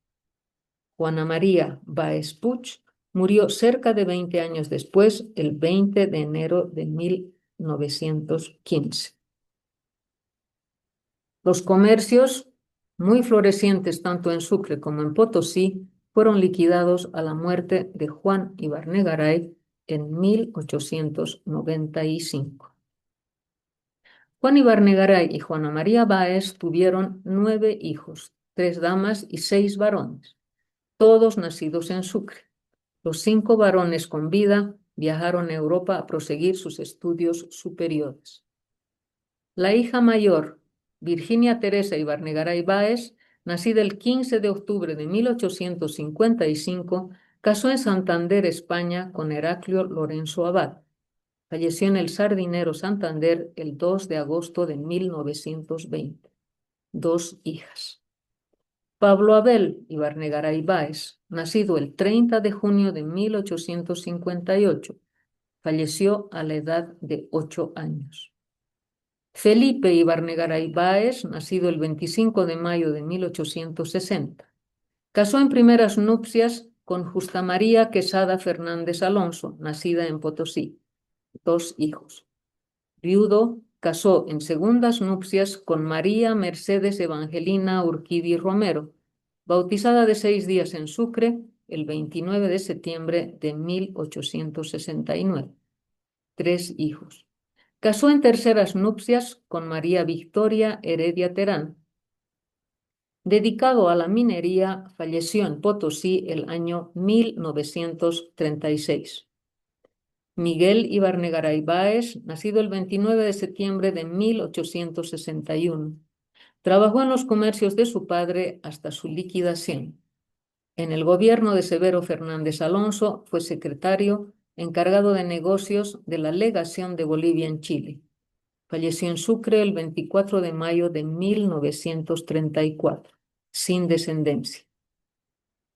Juana María Báez Puch murió cerca de 20 años después, el 20 de enero de 1915. Los comercios, muy florecientes tanto en Sucre como en Potosí, fueron liquidados a la muerte de Juan Ibarnegaray en 1895. Juan Ibarnegaray y Juana María Báez tuvieron 9 hijos, 3 damas y 6 varones, todos nacidos en Sucre. Los 5 varones con vida viajaron a Europa a proseguir sus estudios superiores. La hija mayor, Virginia Teresa Ibarnegaray Báez, nacida el 15 de octubre de 1855, casó en Santander, España, con Heraclio Lorenzo Abad. Falleció en el Sardinero, Santander, el 2 de agosto de 1920. 2 hijas. Pablo Abel Ibarnegaray Báez, nacido el 30 de junio de 1858, falleció a la edad de 8 años. Felipe Ibarnegaray Báez, nacido el 25 de mayo de 1860. Casó en primeras nupcias con Justa María Quesada Fernández Alonso, nacida en Potosí. 2 hijos. Viudo, casó en segundas nupcias con María Mercedes Evangelina Urquidi Romero, bautizada de 6 días en Sucre el 29 de septiembre de 1869. 3 hijos. Casó en terceras nupcias con María Victoria Heredia Terán. Dedicado a la minería, falleció en Potosí el año 1936. Miguel Ibarnegaray Báez, nacido el 29 de septiembre de 1861. Trabajó en los comercios de su padre hasta su liquidación. En el gobierno de Severo Fernández Alonso fue secretario encargado de negocios de la Legación de Bolivia en Chile. Falleció en Sucre el 24 de mayo de 1934, sin descendencia.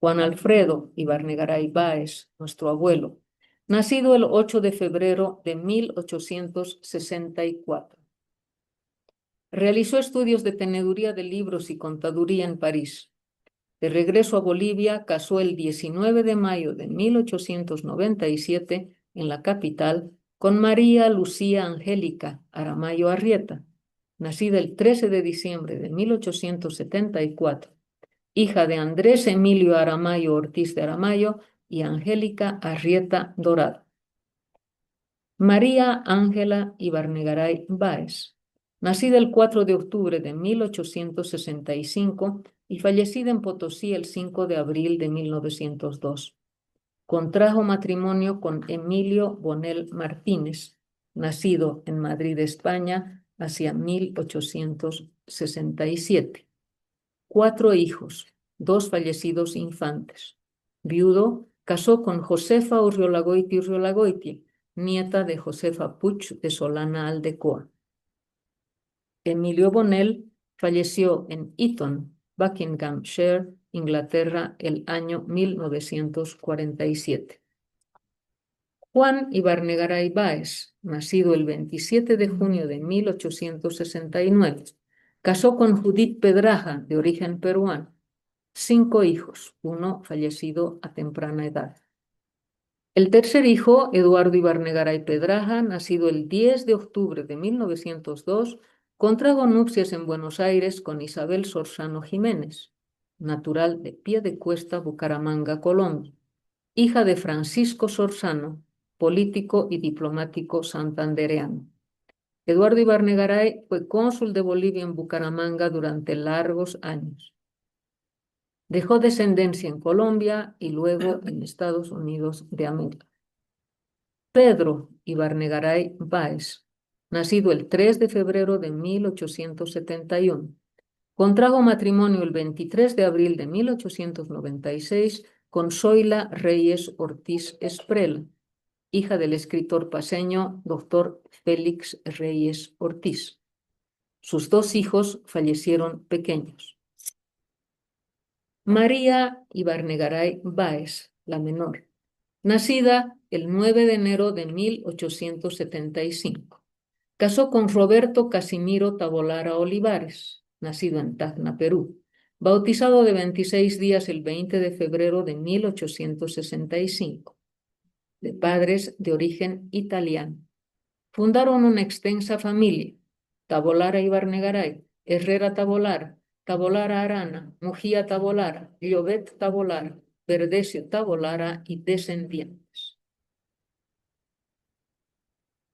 Juan Alfredo Ibarnegaray Báez, nuestro abuelo, nacido el 8 de febrero de 1864. Realizó estudios de teneduría de libros y contaduría en París. De regreso a Bolivia, casó el 19 de mayo de 1897 en la capital con María Lucía Angélica Aramayo Arrieta, nacida el 13 de diciembre de 1874, hija de Andrés Emilio Aramayo Ortiz de Aramayo y Angélica Arrieta Dorado. María Ángela Ibarnegaray Báez, nacida el 4 de octubre de 1865 y fallecida en Potosí el 5 de abril de 1902. Contrajo matrimonio con Emilio Bonel Martínez, nacido en Madrid, España, hacia 1867. 4 hijos, 2 fallecidos infantes. Viudo, casó con Josefa Urriolagoiti, nieta de Josefa Puig de Solana Aldecoa. Emilio Bonel falleció en Eton, Buckinghamshire, Inglaterra, el año 1947. Juan Ibarnegaray Báez, nacido el 27 de junio de 1869, casó con Judith Pedraja, de origen peruano. 5 hijos, 1 fallecido a temprana edad. El tercer hijo, Eduardo Ibarnegaray Pedraja, nacido el 10 de octubre de 1902, contrajo nupcias en Buenos Aires con Isabel Sorzano Jiménez, natural de Piedecuesta, Bucaramanga, Colombia, hija de Francisco Sorzano, político y diplomático santandereano. Eduardo Ibarnegaray fue cónsul de Bolivia en Bucaramanga durante largos años. Dejó descendencia en Colombia y luego en Estados Unidos de América. Pedro Ibarnegaray Báez, nacido el 3 de febrero de 1871, contrajo matrimonio el 23 de abril de 1896 con Zoila Reyes Ortiz Esprella, hija del escritor paceño Dr. Félix Reyes Ortiz. Sus 2 hijos fallecieron pequeños. María Ibarnegaray Báez, la menor, nacida el 9 de enero de 1875. Casó con Roberto Casimiro Tabolara Olivares, nacido en Tacna, Perú, bautizado de 26 días el 20 de febrero de 1865, de padres de origen italiano. Fundaron una extensa familia: Tabolara Ibarnegaray, Herrera Tabolara, Tabolara Arana, Mujía Tabolara, Llobet Tabolara, Verdecio Tabolara y descendientes.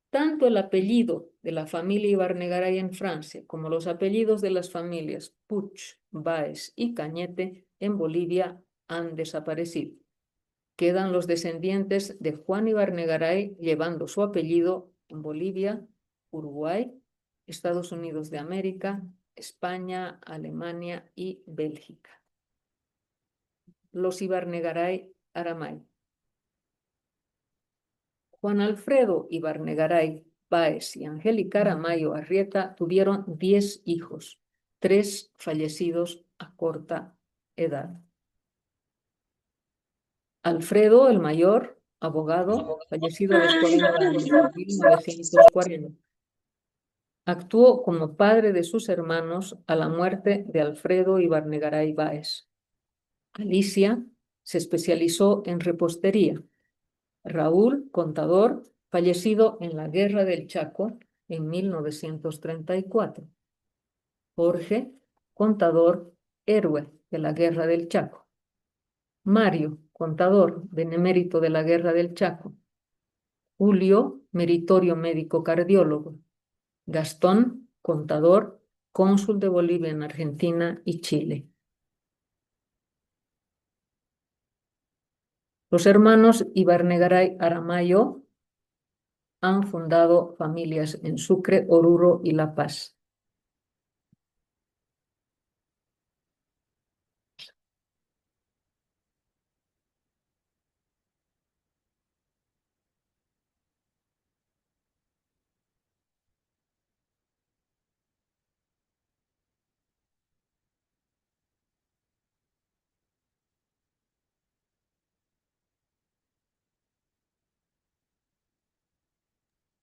Tanto el apellido de la familia Ibarnegaray en Francia como los apellidos de las familias Puig, Báez y Cañete en Bolivia han desaparecido. Quedan los descendientes de Juan Ibarnegaray llevando su apellido en Bolivia, Uruguay, Estados Unidos de América, España, Alemania y Bélgica. Los Ibarnegaray Aramay. Juan Alfredo Ibarnegaray Báez y Angélica Aramayo Arrieta tuvieron 10 hijos, 3 fallecidos a corta edad. Alfredo, el mayor, abogado, fallecido a los 40 años en 1940. Actuó como padre de sus hermanos a la muerte de Alfredo Ibarnegaray Báez. Alicia se especializó en repostería. Raúl, contador, fallecido en la Guerra del Chaco en 1934. Jorge, contador, héroe de la Guerra del Chaco. Mario, contador, benemérito de la Guerra del Chaco. Julio, meritorio médico cardiólogo. Gastón, contador, cónsul de Bolivia en Argentina y Chile. Los hermanos Ibarnegaray Aramayo han fundado familias en Sucre, Oruro y La Paz.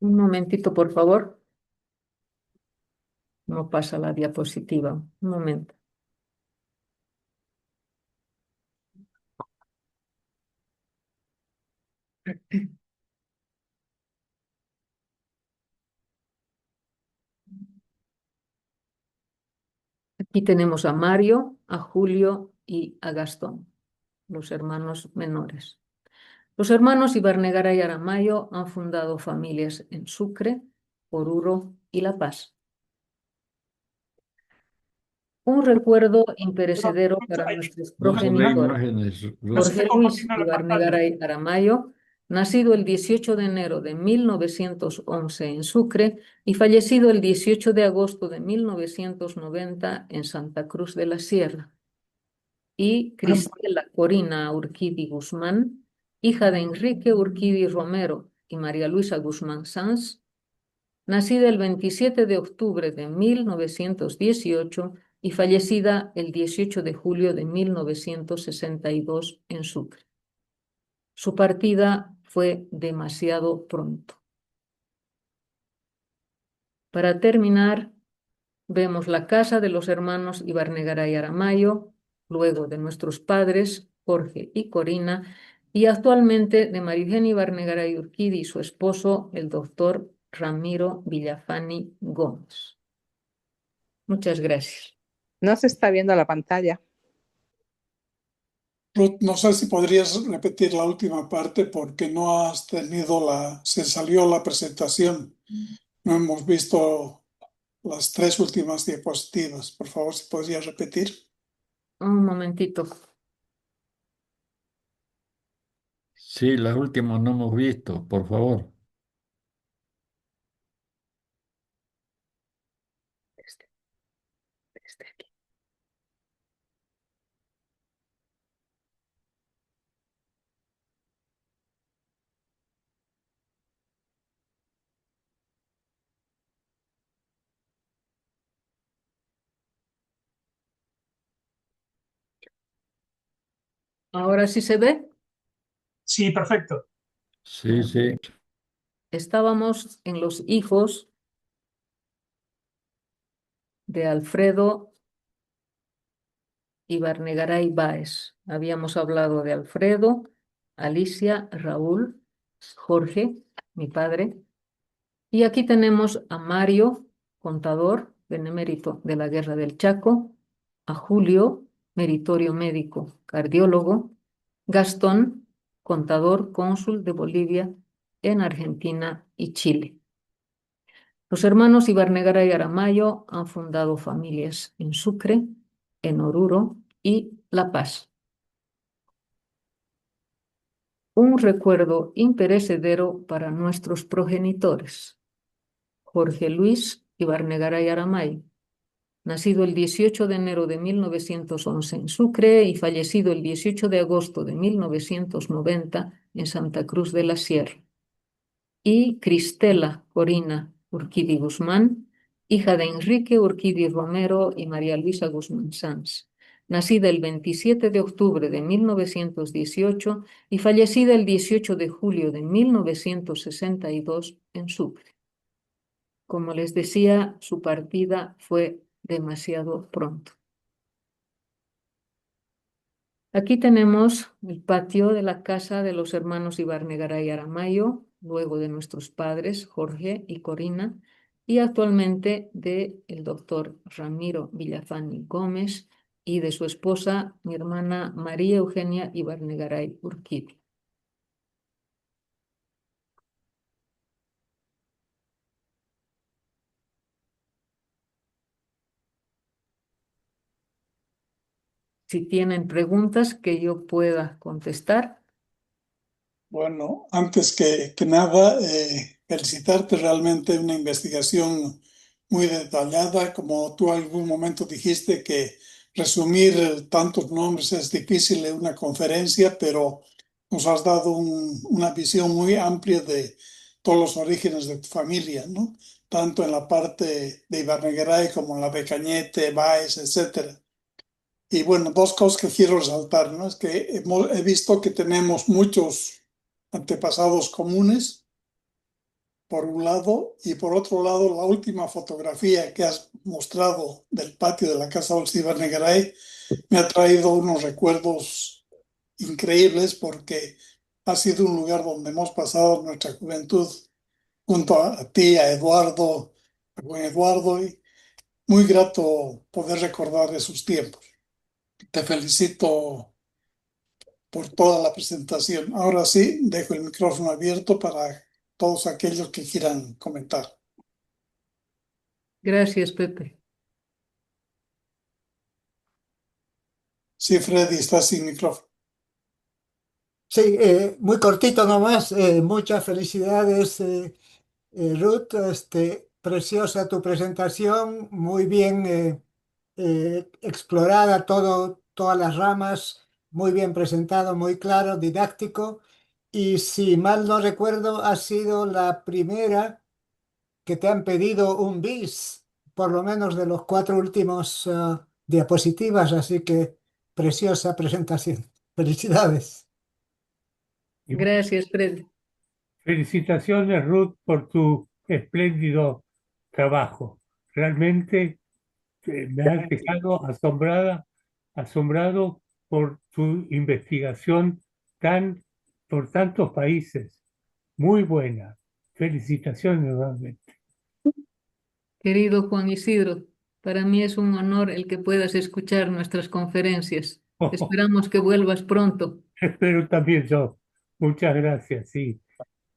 Un momentito, por favor. No pasa la diapositiva. Un momento. Aquí tenemos a Mario, a Julio y a Gastón, los hermanos menores. Los hermanos Ibarnegaray Aramayo han fundado familias en Sucre, Oruro y La Paz. Un recuerdo imperecedero para nuestros No se ve progenitores. imágenes, No Ruth. se Jorge está Luis compartiendo la pantalla. Ibarnegaray Aramayo, nacido el 18 de enero de 1911 en Sucre y fallecido el 18 de agosto de 1990 en Santa Cruz de la Sierra. Y Cristela Corina Urquidi Guzmán, hija de Enrique Urquidi Romero y María Luisa Guzmán Sanz, nacida el 27 de octubre de 1918 y fallecida el 18 de julio de 1962 en Sucre. Su partida fue demasiado pronto. Para terminar, vemos la casa de los hermanos Ibarnegaray Aramayo, luego de nuestros padres, Jorge y Corina, y actualmente de María Eugenia Ibarnegaray Urquidi y su esposo, el doctor Ramiro Villafani Gómez. Muchas gracias. No se está viendo la pantalla. Ruth, no sé si podrías repetir la última parte porque no has tenido se salió la presentación. No hemos visto las 3 últimas diapositivas. Por favor, si podrías repetir. Un momentito. Sí, las últimas no hemos visto, por favor. Desde aquí. ¿Ahora sí se ve? Sí, perfecto. Sí, sí. Estábamos en los hijos de Alfredo Ibarnegaray Báez. Habíamos hablado de Alfredo, Alicia, Raúl, Jorge, mi padre. Y aquí tenemos a Mario, contador, benemérito de la Guerra del Chaco, a Julio, meritorio médico, cardiólogo, Gastón, contador, cónsul de Bolivia en Argentina y Chile. Los hermanos Ibarnegaray Aramayo han fundado familias en Sucre, en Oruro y La Paz. Un recuerdo imperecedero para nuestros progenitores. Jorge Luis Ibarnegaray Aramayo, nacido el 18 de enero de 1911 en Sucre y fallecido el 18 de agosto de 1990 en Santa Cruz de la Sierra. Y Cristela Corina Urquidi Guzmán, hija de Enrique Urquidi Romero y María Luisa Guzmán Sanz, nacida el 27 de octubre de 1918 y fallecida el 18 de julio de 1962 en Sucre. Como les decía, su partida fue demasiado pronto. Aquí tenemos el patio de la casa de los hermanos Ibarnegaray Aramayo, luego de nuestros padres, Jorge y Corina, y actualmente de el doctor Ramiro Villafani Gómez y de su esposa, mi hermana María Eugenia Ibarnegaray Urquidi. Si tienen preguntas que yo pueda contestar. Bueno, antes que nada, felicitarte, realmente una investigación muy detallada. Como tú algún momento dijiste que resumir tantos nombres es difícil en una conferencia, pero nos has dado una visión muy amplia de todos los orígenes de tu familia, ¿no? Tanto en la parte de Ibarnegaray como en la de Cañete, Báez, etcétera. Y bueno, 2 cosas que quiero resaltar, ¿no? Es que he visto que tenemos muchos antepasados comunes, por un lado, y por otro lado, la última fotografía que has mostrado del patio de la Casa Dulce Ibarnegaray me ha traído unos recuerdos increíbles porque ha sido un lugar donde hemos pasado nuestra juventud junto a ti, a Eduardo, a buen Eduardo, y muy grato poder recordar esos tiempos. Te felicito por toda la presentación. Ahora sí, dejo el micrófono abierto para todos aquellos que quieran comentar. Gracias, Pepe. Sí, Freddy, estás sin micrófono. Sí, muy cortito nomás. Muchas felicidades, Ruth. Preciosa tu presentación, muy bien explorada todas las ramas, muy bien presentado, muy claro, didáctico. Y si mal no recuerdo, ha sido la primera que te han pedido un bis, por lo menos de los 4 últimos diapositivas, así que preciosa presentación. Felicidades. Y Gracias, Fred. felicitaciones, Ruth, por tu espléndido trabajo. Realmente me has dejado asombrado por tu investigación por tantos países. Muy buena. Felicitaciones nuevamente. Querido Juan Isidro, para mí es un honor el que puedas escuchar nuestras conferencias. Esperamos que vuelvas pronto. Espero también yo. Muchas gracias, sí.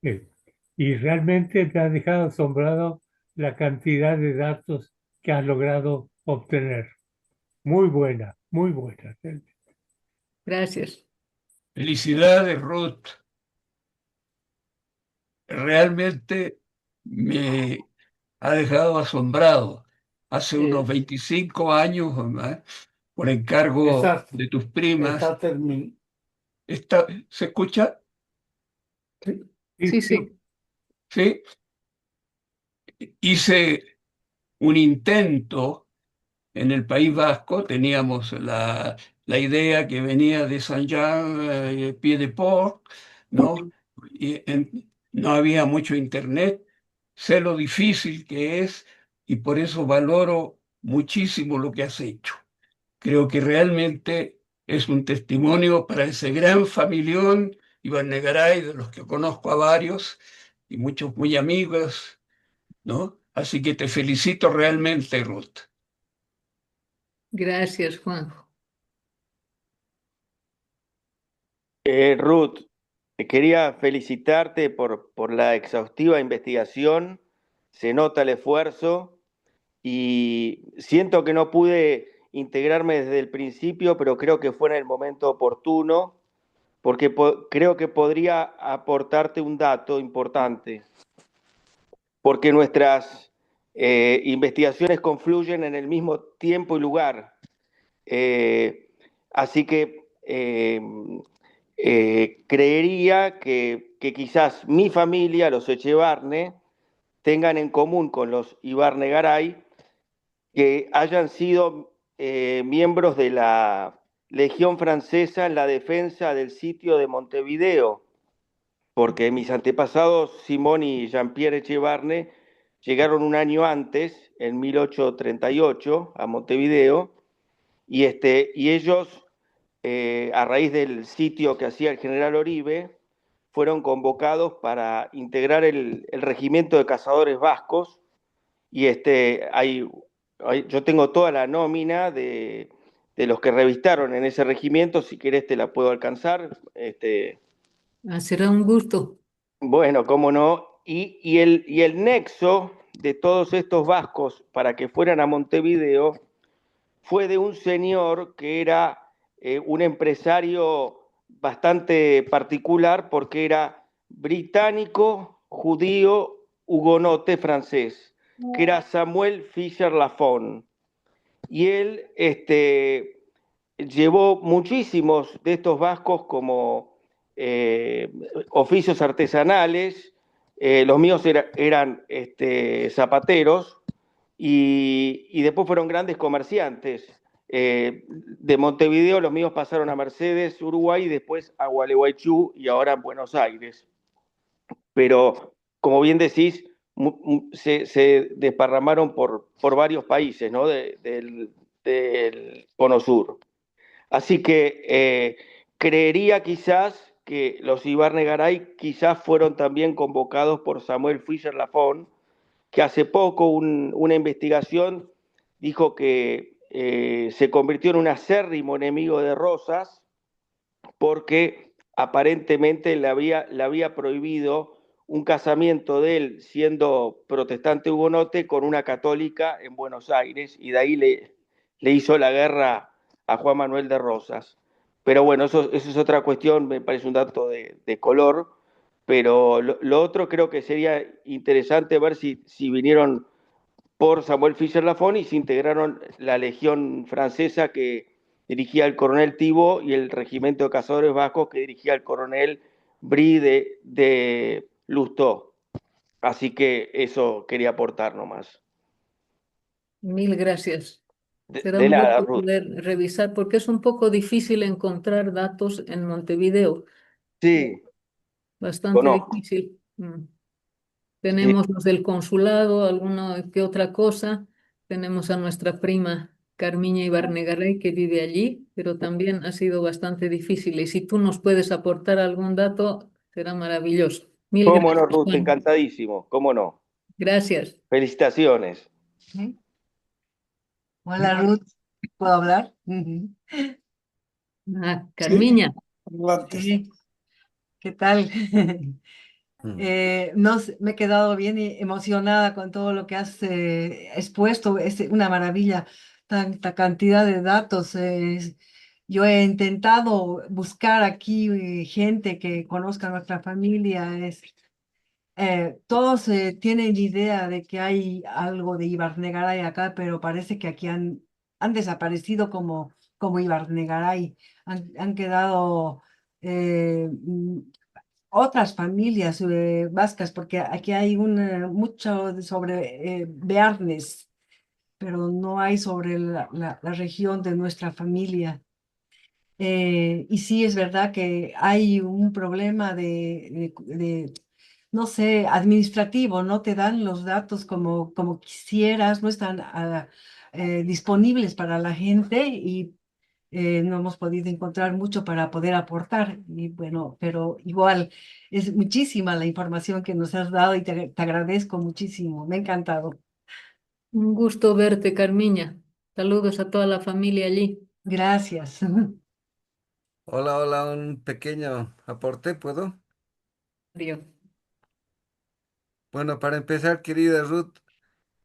Eh, Y realmente me ha dejado asombrado la cantidad de datos que has logrado obtener. Muy buena, muy buena. Gracias. Felicidades, Ruth. Realmente me ha dejado asombrado. Hace unos 25 años o más, por encargo de tus primas, ¿se escucha? Sí, sí. Sí, hice un intento en el País Vasco. Teníamos la idea que venía de Saint-Jean, Pied-de-Port, ¿no? No había mucho internet. Sé lo difícil que es y por eso valoro muchísimo lo que has hecho. Creo que realmente es un testimonio para ese gran familión Iván Negaray, de los que conozco a varios y muchos muy amigos, ¿no? Así que te felicito realmente, Ruth. Gracias, Juanjo. Ruth, quería felicitarte por la exhaustiva investigación. Se nota el esfuerzo y siento que no pude integrarme desde el principio, pero creo que fue en el momento oportuno, porque creo que podría aportarte un dato importante, porque nuestras investigaciones confluyen en el mismo tiempo y lugar. Así que creería que quizás mi familia, los Echevarne, tengan en común con los Ibarne Garay que hayan sido miembros de la Legión Francesa en la defensa del sitio de Montevideo, porque mis antepasados Simón y Jean-Pierre Echevarne llegaron un año antes, en 1838, a Montevideo, y ellos, a raíz del sitio que hacía el general Oribe, fueron convocados para integrar el regimiento de cazadores vascos, y yo tengo toda la nómina de los que revistaron en ese regimiento. Si querés te la puedo alcanzar. Será un gusto. Bueno, cómo no. Y el nexo de todos estos vascos para que fueran a Montevideo fue de un señor que era un empresario bastante particular, porque era británico, judío, hugonote francés, que era Samuel Fisher Lafon. Y él llevó muchísimos de estos vascos como oficios artesanales. Los míos eran zapateros, y después fueron grandes comerciantes. De Montevideo los míos pasaron a Mercedes, Uruguay, y después a Gualeguaychú y ahora en Buenos Aires. Pero, como bien decís, se desparramaron por varios países, ¿no? Del Cono Sur. Así que creería quizás que los Ibarne Garay quizás fueron también convocados por Samuel Fisher Lafon, que hace poco una investigación dijo que se convirtió en un acérrimo enemigo de Rosas, porque aparentemente le había prohibido un casamiento de él siendo protestante hugonote con una católica en Buenos Aires y de ahí le hizo la guerra a Juan Manuel de Rosas. Pero bueno, eso es otra cuestión, me parece un dato de color, pero lo otro creo que sería interesante ver si vinieron por Samuel Fischer Lafon y se integraron la legión francesa que dirigía el coronel Thibault y el regimiento de cazadores vascos que dirigía el coronel Brie de Lustó. Así que eso quería aportar nomás. Mil gracias. Será De un nada, gusto Ruth. poder revisar porque es un poco difícil encontrar datos en Montevideo. Sí, Bastante conozco. difícil. Sí. Tenemos los del consulado, alguna que otra cosa. Tenemos a nuestra prima Carmiña Ibarnegaray que vive allí, pero también ha sido bastante difícil. Y si tú nos puedes aportar algún dato, será maravilloso. Mil Cómo no, gracias, Ruth, Juan. encantadísimo, cómo no. Gracias. Felicitaciones. ¿Sí? Hola Ruth, ¿puedo hablar? Ujú. Sí, Carmiña. adelante. Sí, ¿qué tal? No sé, me he quedado bien emocionada con todo lo que has expuesto. Es una maravilla, tanta cantidad de datos. Yo he intentado buscar aquí gente que conozca nuestra familia. Todos tienen idea de que hay algo de Ibarnegaray acá, pero parece que aquí han desaparecido como Ibarnegaray. Han quedado otras familias vascas, porque aquí hay mucho sobre Bearnes, pero no hay sobre la región de nuestra familia. Y sí, es verdad que hay un problema no sé, administrativo, no te dan los datos como quisieras, no están disponibles para la gente y no hemos podido encontrar mucho para poder aportar. Y bueno, pero igual es muchísima la información que nos has dado y te agradezco muchísimo, me ha encantado. Un gusto verte, Carmiña. Saludos a toda la familia allí. Gracias. Hola, hola, un pequeño aporte, ¿puedo? Mario. Bueno, para empezar, querida Ruth,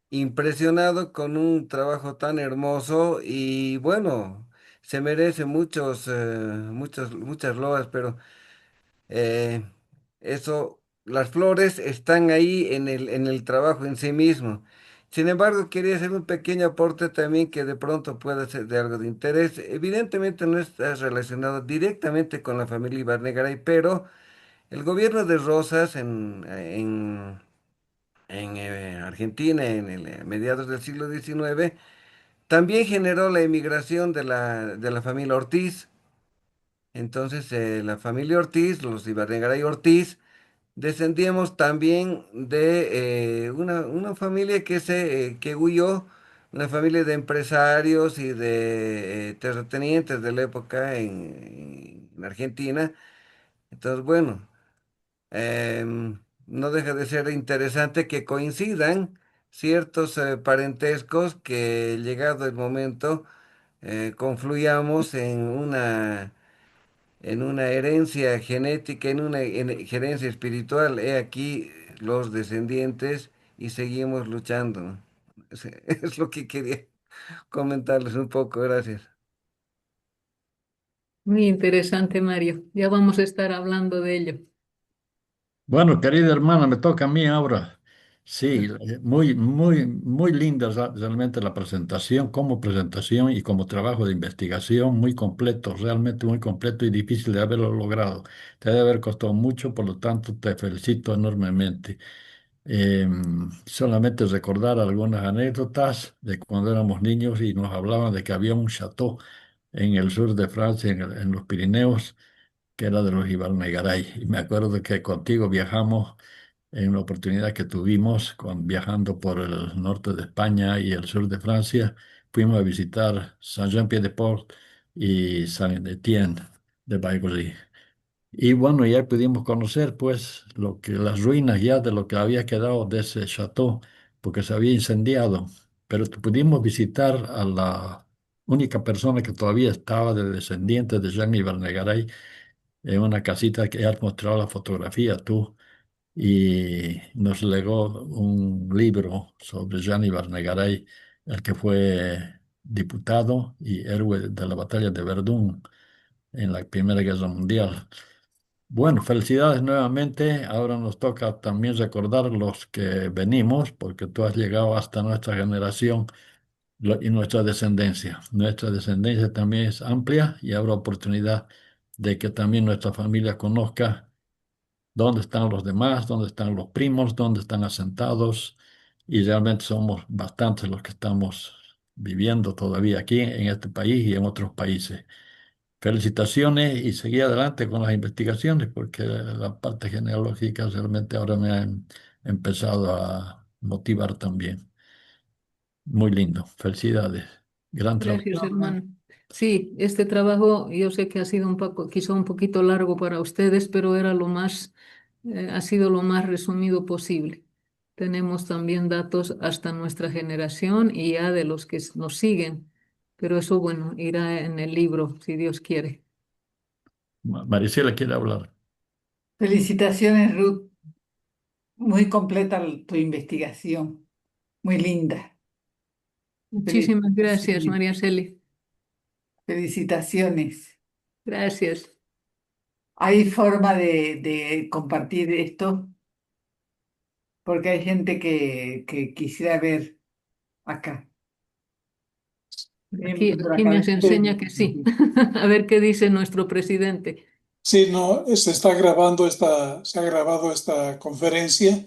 impresionado con un trabajo tan hermoso y bueno, se merece muchas loas, pero eh, eso, las flores están ahí en el trabajo en sí mismo. Sin embargo, quería hacer un pequeño aporte también que de pronto pueda ser de algo de interés. Evidentemente no está relacionado directamente con la familia Ibarnegaray, pero el gobierno de Rosas en Argentina mediados del siglo XIX también generó la emigración de la familia Ortiz. Entonces, la familia Ortiz, los Ibarnegaray Ortiz, descendíamos también de una familia que huyó, una familia de empresarios y de terratenientes de la época en Argentina. Entonces, bueno. No deja de ser interesante que coincidan ciertos parentescos que llegado el momento confluyamos en una herencia genética, en una herencia espiritual. He aquí los descendientes y seguimos luchando. Es lo que quería comentarles un poco. Gracias. Muy interesante, Mario. Ya vamos a estar hablando de ello. Bueno, querida hermana, me toca a mí ahora. Sí, muy linda realmente la presentación, como presentación y como trabajo de investigación, muy completo, realmente muy completo y difícil de haberlo logrado. Te debe haber costado mucho, por lo tanto, te felicito enormemente. Solamente recordar algunas anécdotas de cuando éramos niños y nos hablaban de que había un chateau en el sur de Francia, en los Pirineos, que era de los Ibarnegaray. Y me acuerdo que contigo viajamos en la oportunidad que tuvimos viajando por el norte de España y el sur de Francia. Fuimos a visitar Saint-Jean-Pied-de-Port y Saint-Étienne de Baigorry. Y bueno, ya pudimos conocer pues las ruinas ya de lo que había quedado de ese chateau, porque se había incendiado. Pero pudimos visitar única persona que todavía estaba de descendientes de Jean Ibarnegaray en una casita que has mostrado la fotografía tú y nos legó un libro sobre Jean Ibarnegaray, el que fue diputado y héroe de la batalla de Verdún en la Primera Guerra Mundial. Bueno, felicidades nuevamente. Ahora nos toca también recordar los que venimos, porque tú has llegado hasta nuestra generación y nuestra descendencia. Nuestra descendencia también es amplia y habrá oportunidad de que también nuestra familia conozca dónde están los demás, dónde están los primos, dónde están asentados. Y realmente somos bastantes los que estamos viviendo todavía aquí en este país y en otros países. Felicitaciones y seguí adelante con las investigaciones porque la parte genealógica realmente ahora me ha empezado a motivar también. Muy lindo, felicidades. Gran trabajo. Gracias, hermano. Sí, este trabajo yo sé que ha sido un poco, quizá un poquito largo para ustedes, pero era lo más, ha sido lo más resumido posible. Tenemos también datos hasta nuestra generación y ya de los que nos siguen, pero eso, bueno, irá en el libro, si Dios quiere. Maricela quiere hablar. Felicitaciones, Ruth. Muy completa tu investigación. Muy linda. Muchísimas gracias, Sí, María Celi. felicitaciones. Gracias. ¿Hay forma de compartir esto? Porque hay gente que quisiera ver acá. Aquí, Miembros de la aquí me academia. enseña que sí. A ver qué dice nuestro presidente. Sí, no, se está grabando se ha grabado esta conferencia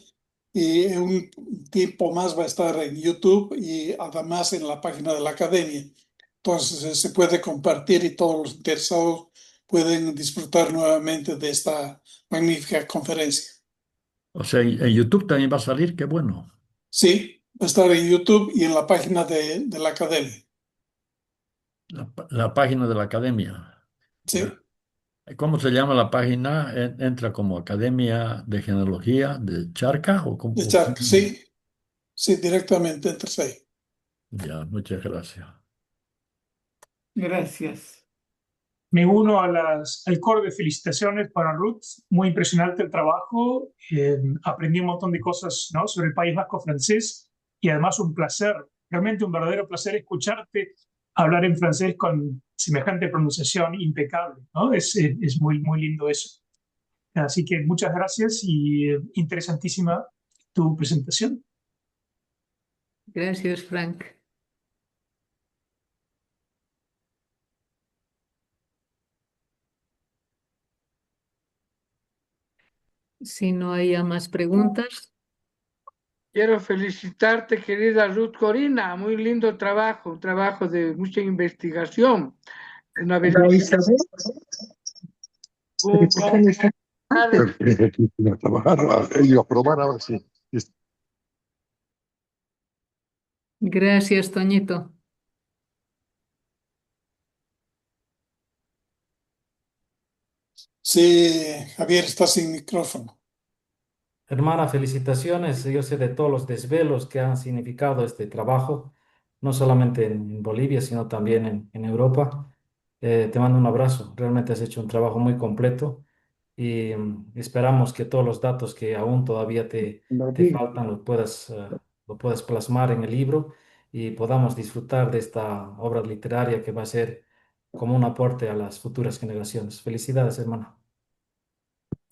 y en un tiempo más va a estar en YouTube y además en la página de la academia. Entonces se puede compartir y todos los interesados pueden disfrutar nuevamente de esta magnífica conferencia. O sea, en YouTube también va a salir, qué bueno. Sí, va a estar en YouTube y en la página de la academia. La página de la academia. Sí, Ya. ¿Cómo se llama la página? ¿Entra como Academia de Genealogía de Charca o de Charca, sí, sí, directamente entre ahí. Ya, muchas gracias. Gracias. Me uno al coro de felicitaciones para Ruth. Muy impresionante el trabajo. Aprendí un montón de cosas, ¿no?, sobre el País Vasco francés y además un placer, realmente un verdadero placer escucharte hablar en francés con semejante pronunciación impecable, ¿no? Es muy, muy lindo eso. Así que muchas gracias y interesantísima tu presentación. Gracias, Frank. Si no hay más preguntas. Quiero felicitarte, querida Ruth Corina. Muy lindo trabajo, un trabajo de mucha investigación. Una bendición. A trabajar, ellos probar a ver si. Gracias, Toñito. Sí, Javier, está sin micrófono. Hermana, felicitaciones. Yo sé de todos los desvelos que han significado este trabajo, no solamente en Bolivia, sino también en Europa. Te mando un abrazo. Realmente has hecho un trabajo muy completo y esperamos que todos los datos que aún todavía te faltan lo puedas plasmar en el libro y podamos disfrutar de esta obra literaria que va a ser como un aporte a las futuras generaciones. Felicidades, hermana.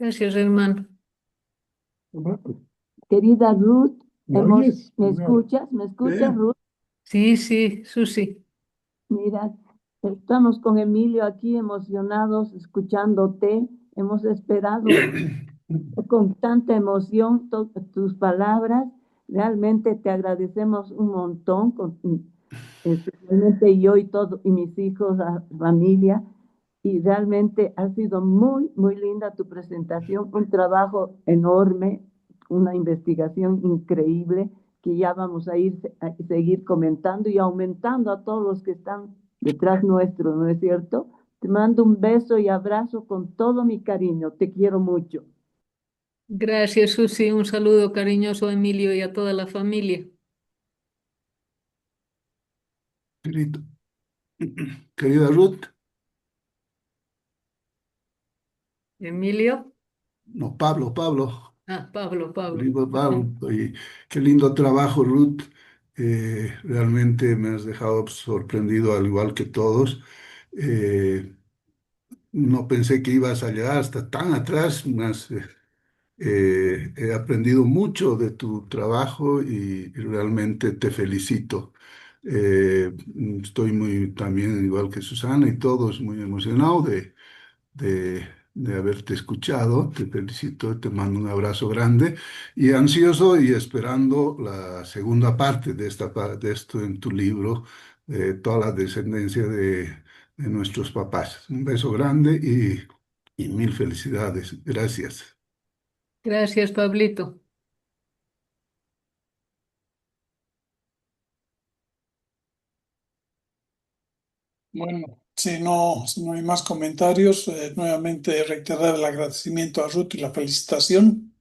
Gracias, hermano. Querida Ruth, ¿Me ¿me oyes? escuchas? ¿Me escuchas, Ruth? Sí, sí, Susi. Mira, estamos con Emilio aquí emocionados escuchándote. Hemos esperado con tanta emoción tus palabras. Realmente te agradecemos un montón, especialmente yo y todo, y mis hijos, la familia. Y realmente ha sido muy, muy linda tu presentación, un trabajo enorme, una investigación increíble que ya vamos a seguir comentando y aumentando a todos los que están detrás nuestro, ¿no es cierto? Te mando un beso y abrazo con todo mi cariño. Te quiero mucho. Gracias, Susi. Un saludo cariñoso a Emilio y a toda la familia. Querida Ruth, Emilio. no, Pablo. Ah, Pablo. Lindo, Perdón. y qué lindo trabajo, Ruth. Realmente me has dejado sorprendido, al igual que todos. No pensé que ibas a llegar hasta tan atrás, más he aprendido mucho de tu trabajo y realmente te felicito. Estoy muy también, igual que Susana y todos, muy emocionado de haberte escuchado. Te felicito, te mando un abrazo grande y ansioso y esperando la segunda parte de de esto en tu libro, toda la descendencia de nuestros papás. Un beso grande y mil felicidades. Gracias. Gracias, Pablito. Bueno, si no hay más comentarios, nuevamente reiterar el agradecimiento a Ruth y la felicitación.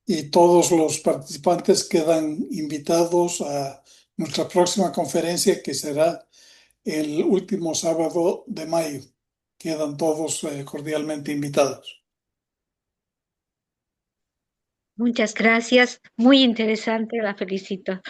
Y todos los participantes quedan invitados a nuestra próxima conferencia, que será el último sábado de mayo. Quedan todos cordialmente invitados. Muchas gracias, muy interesante, la felicito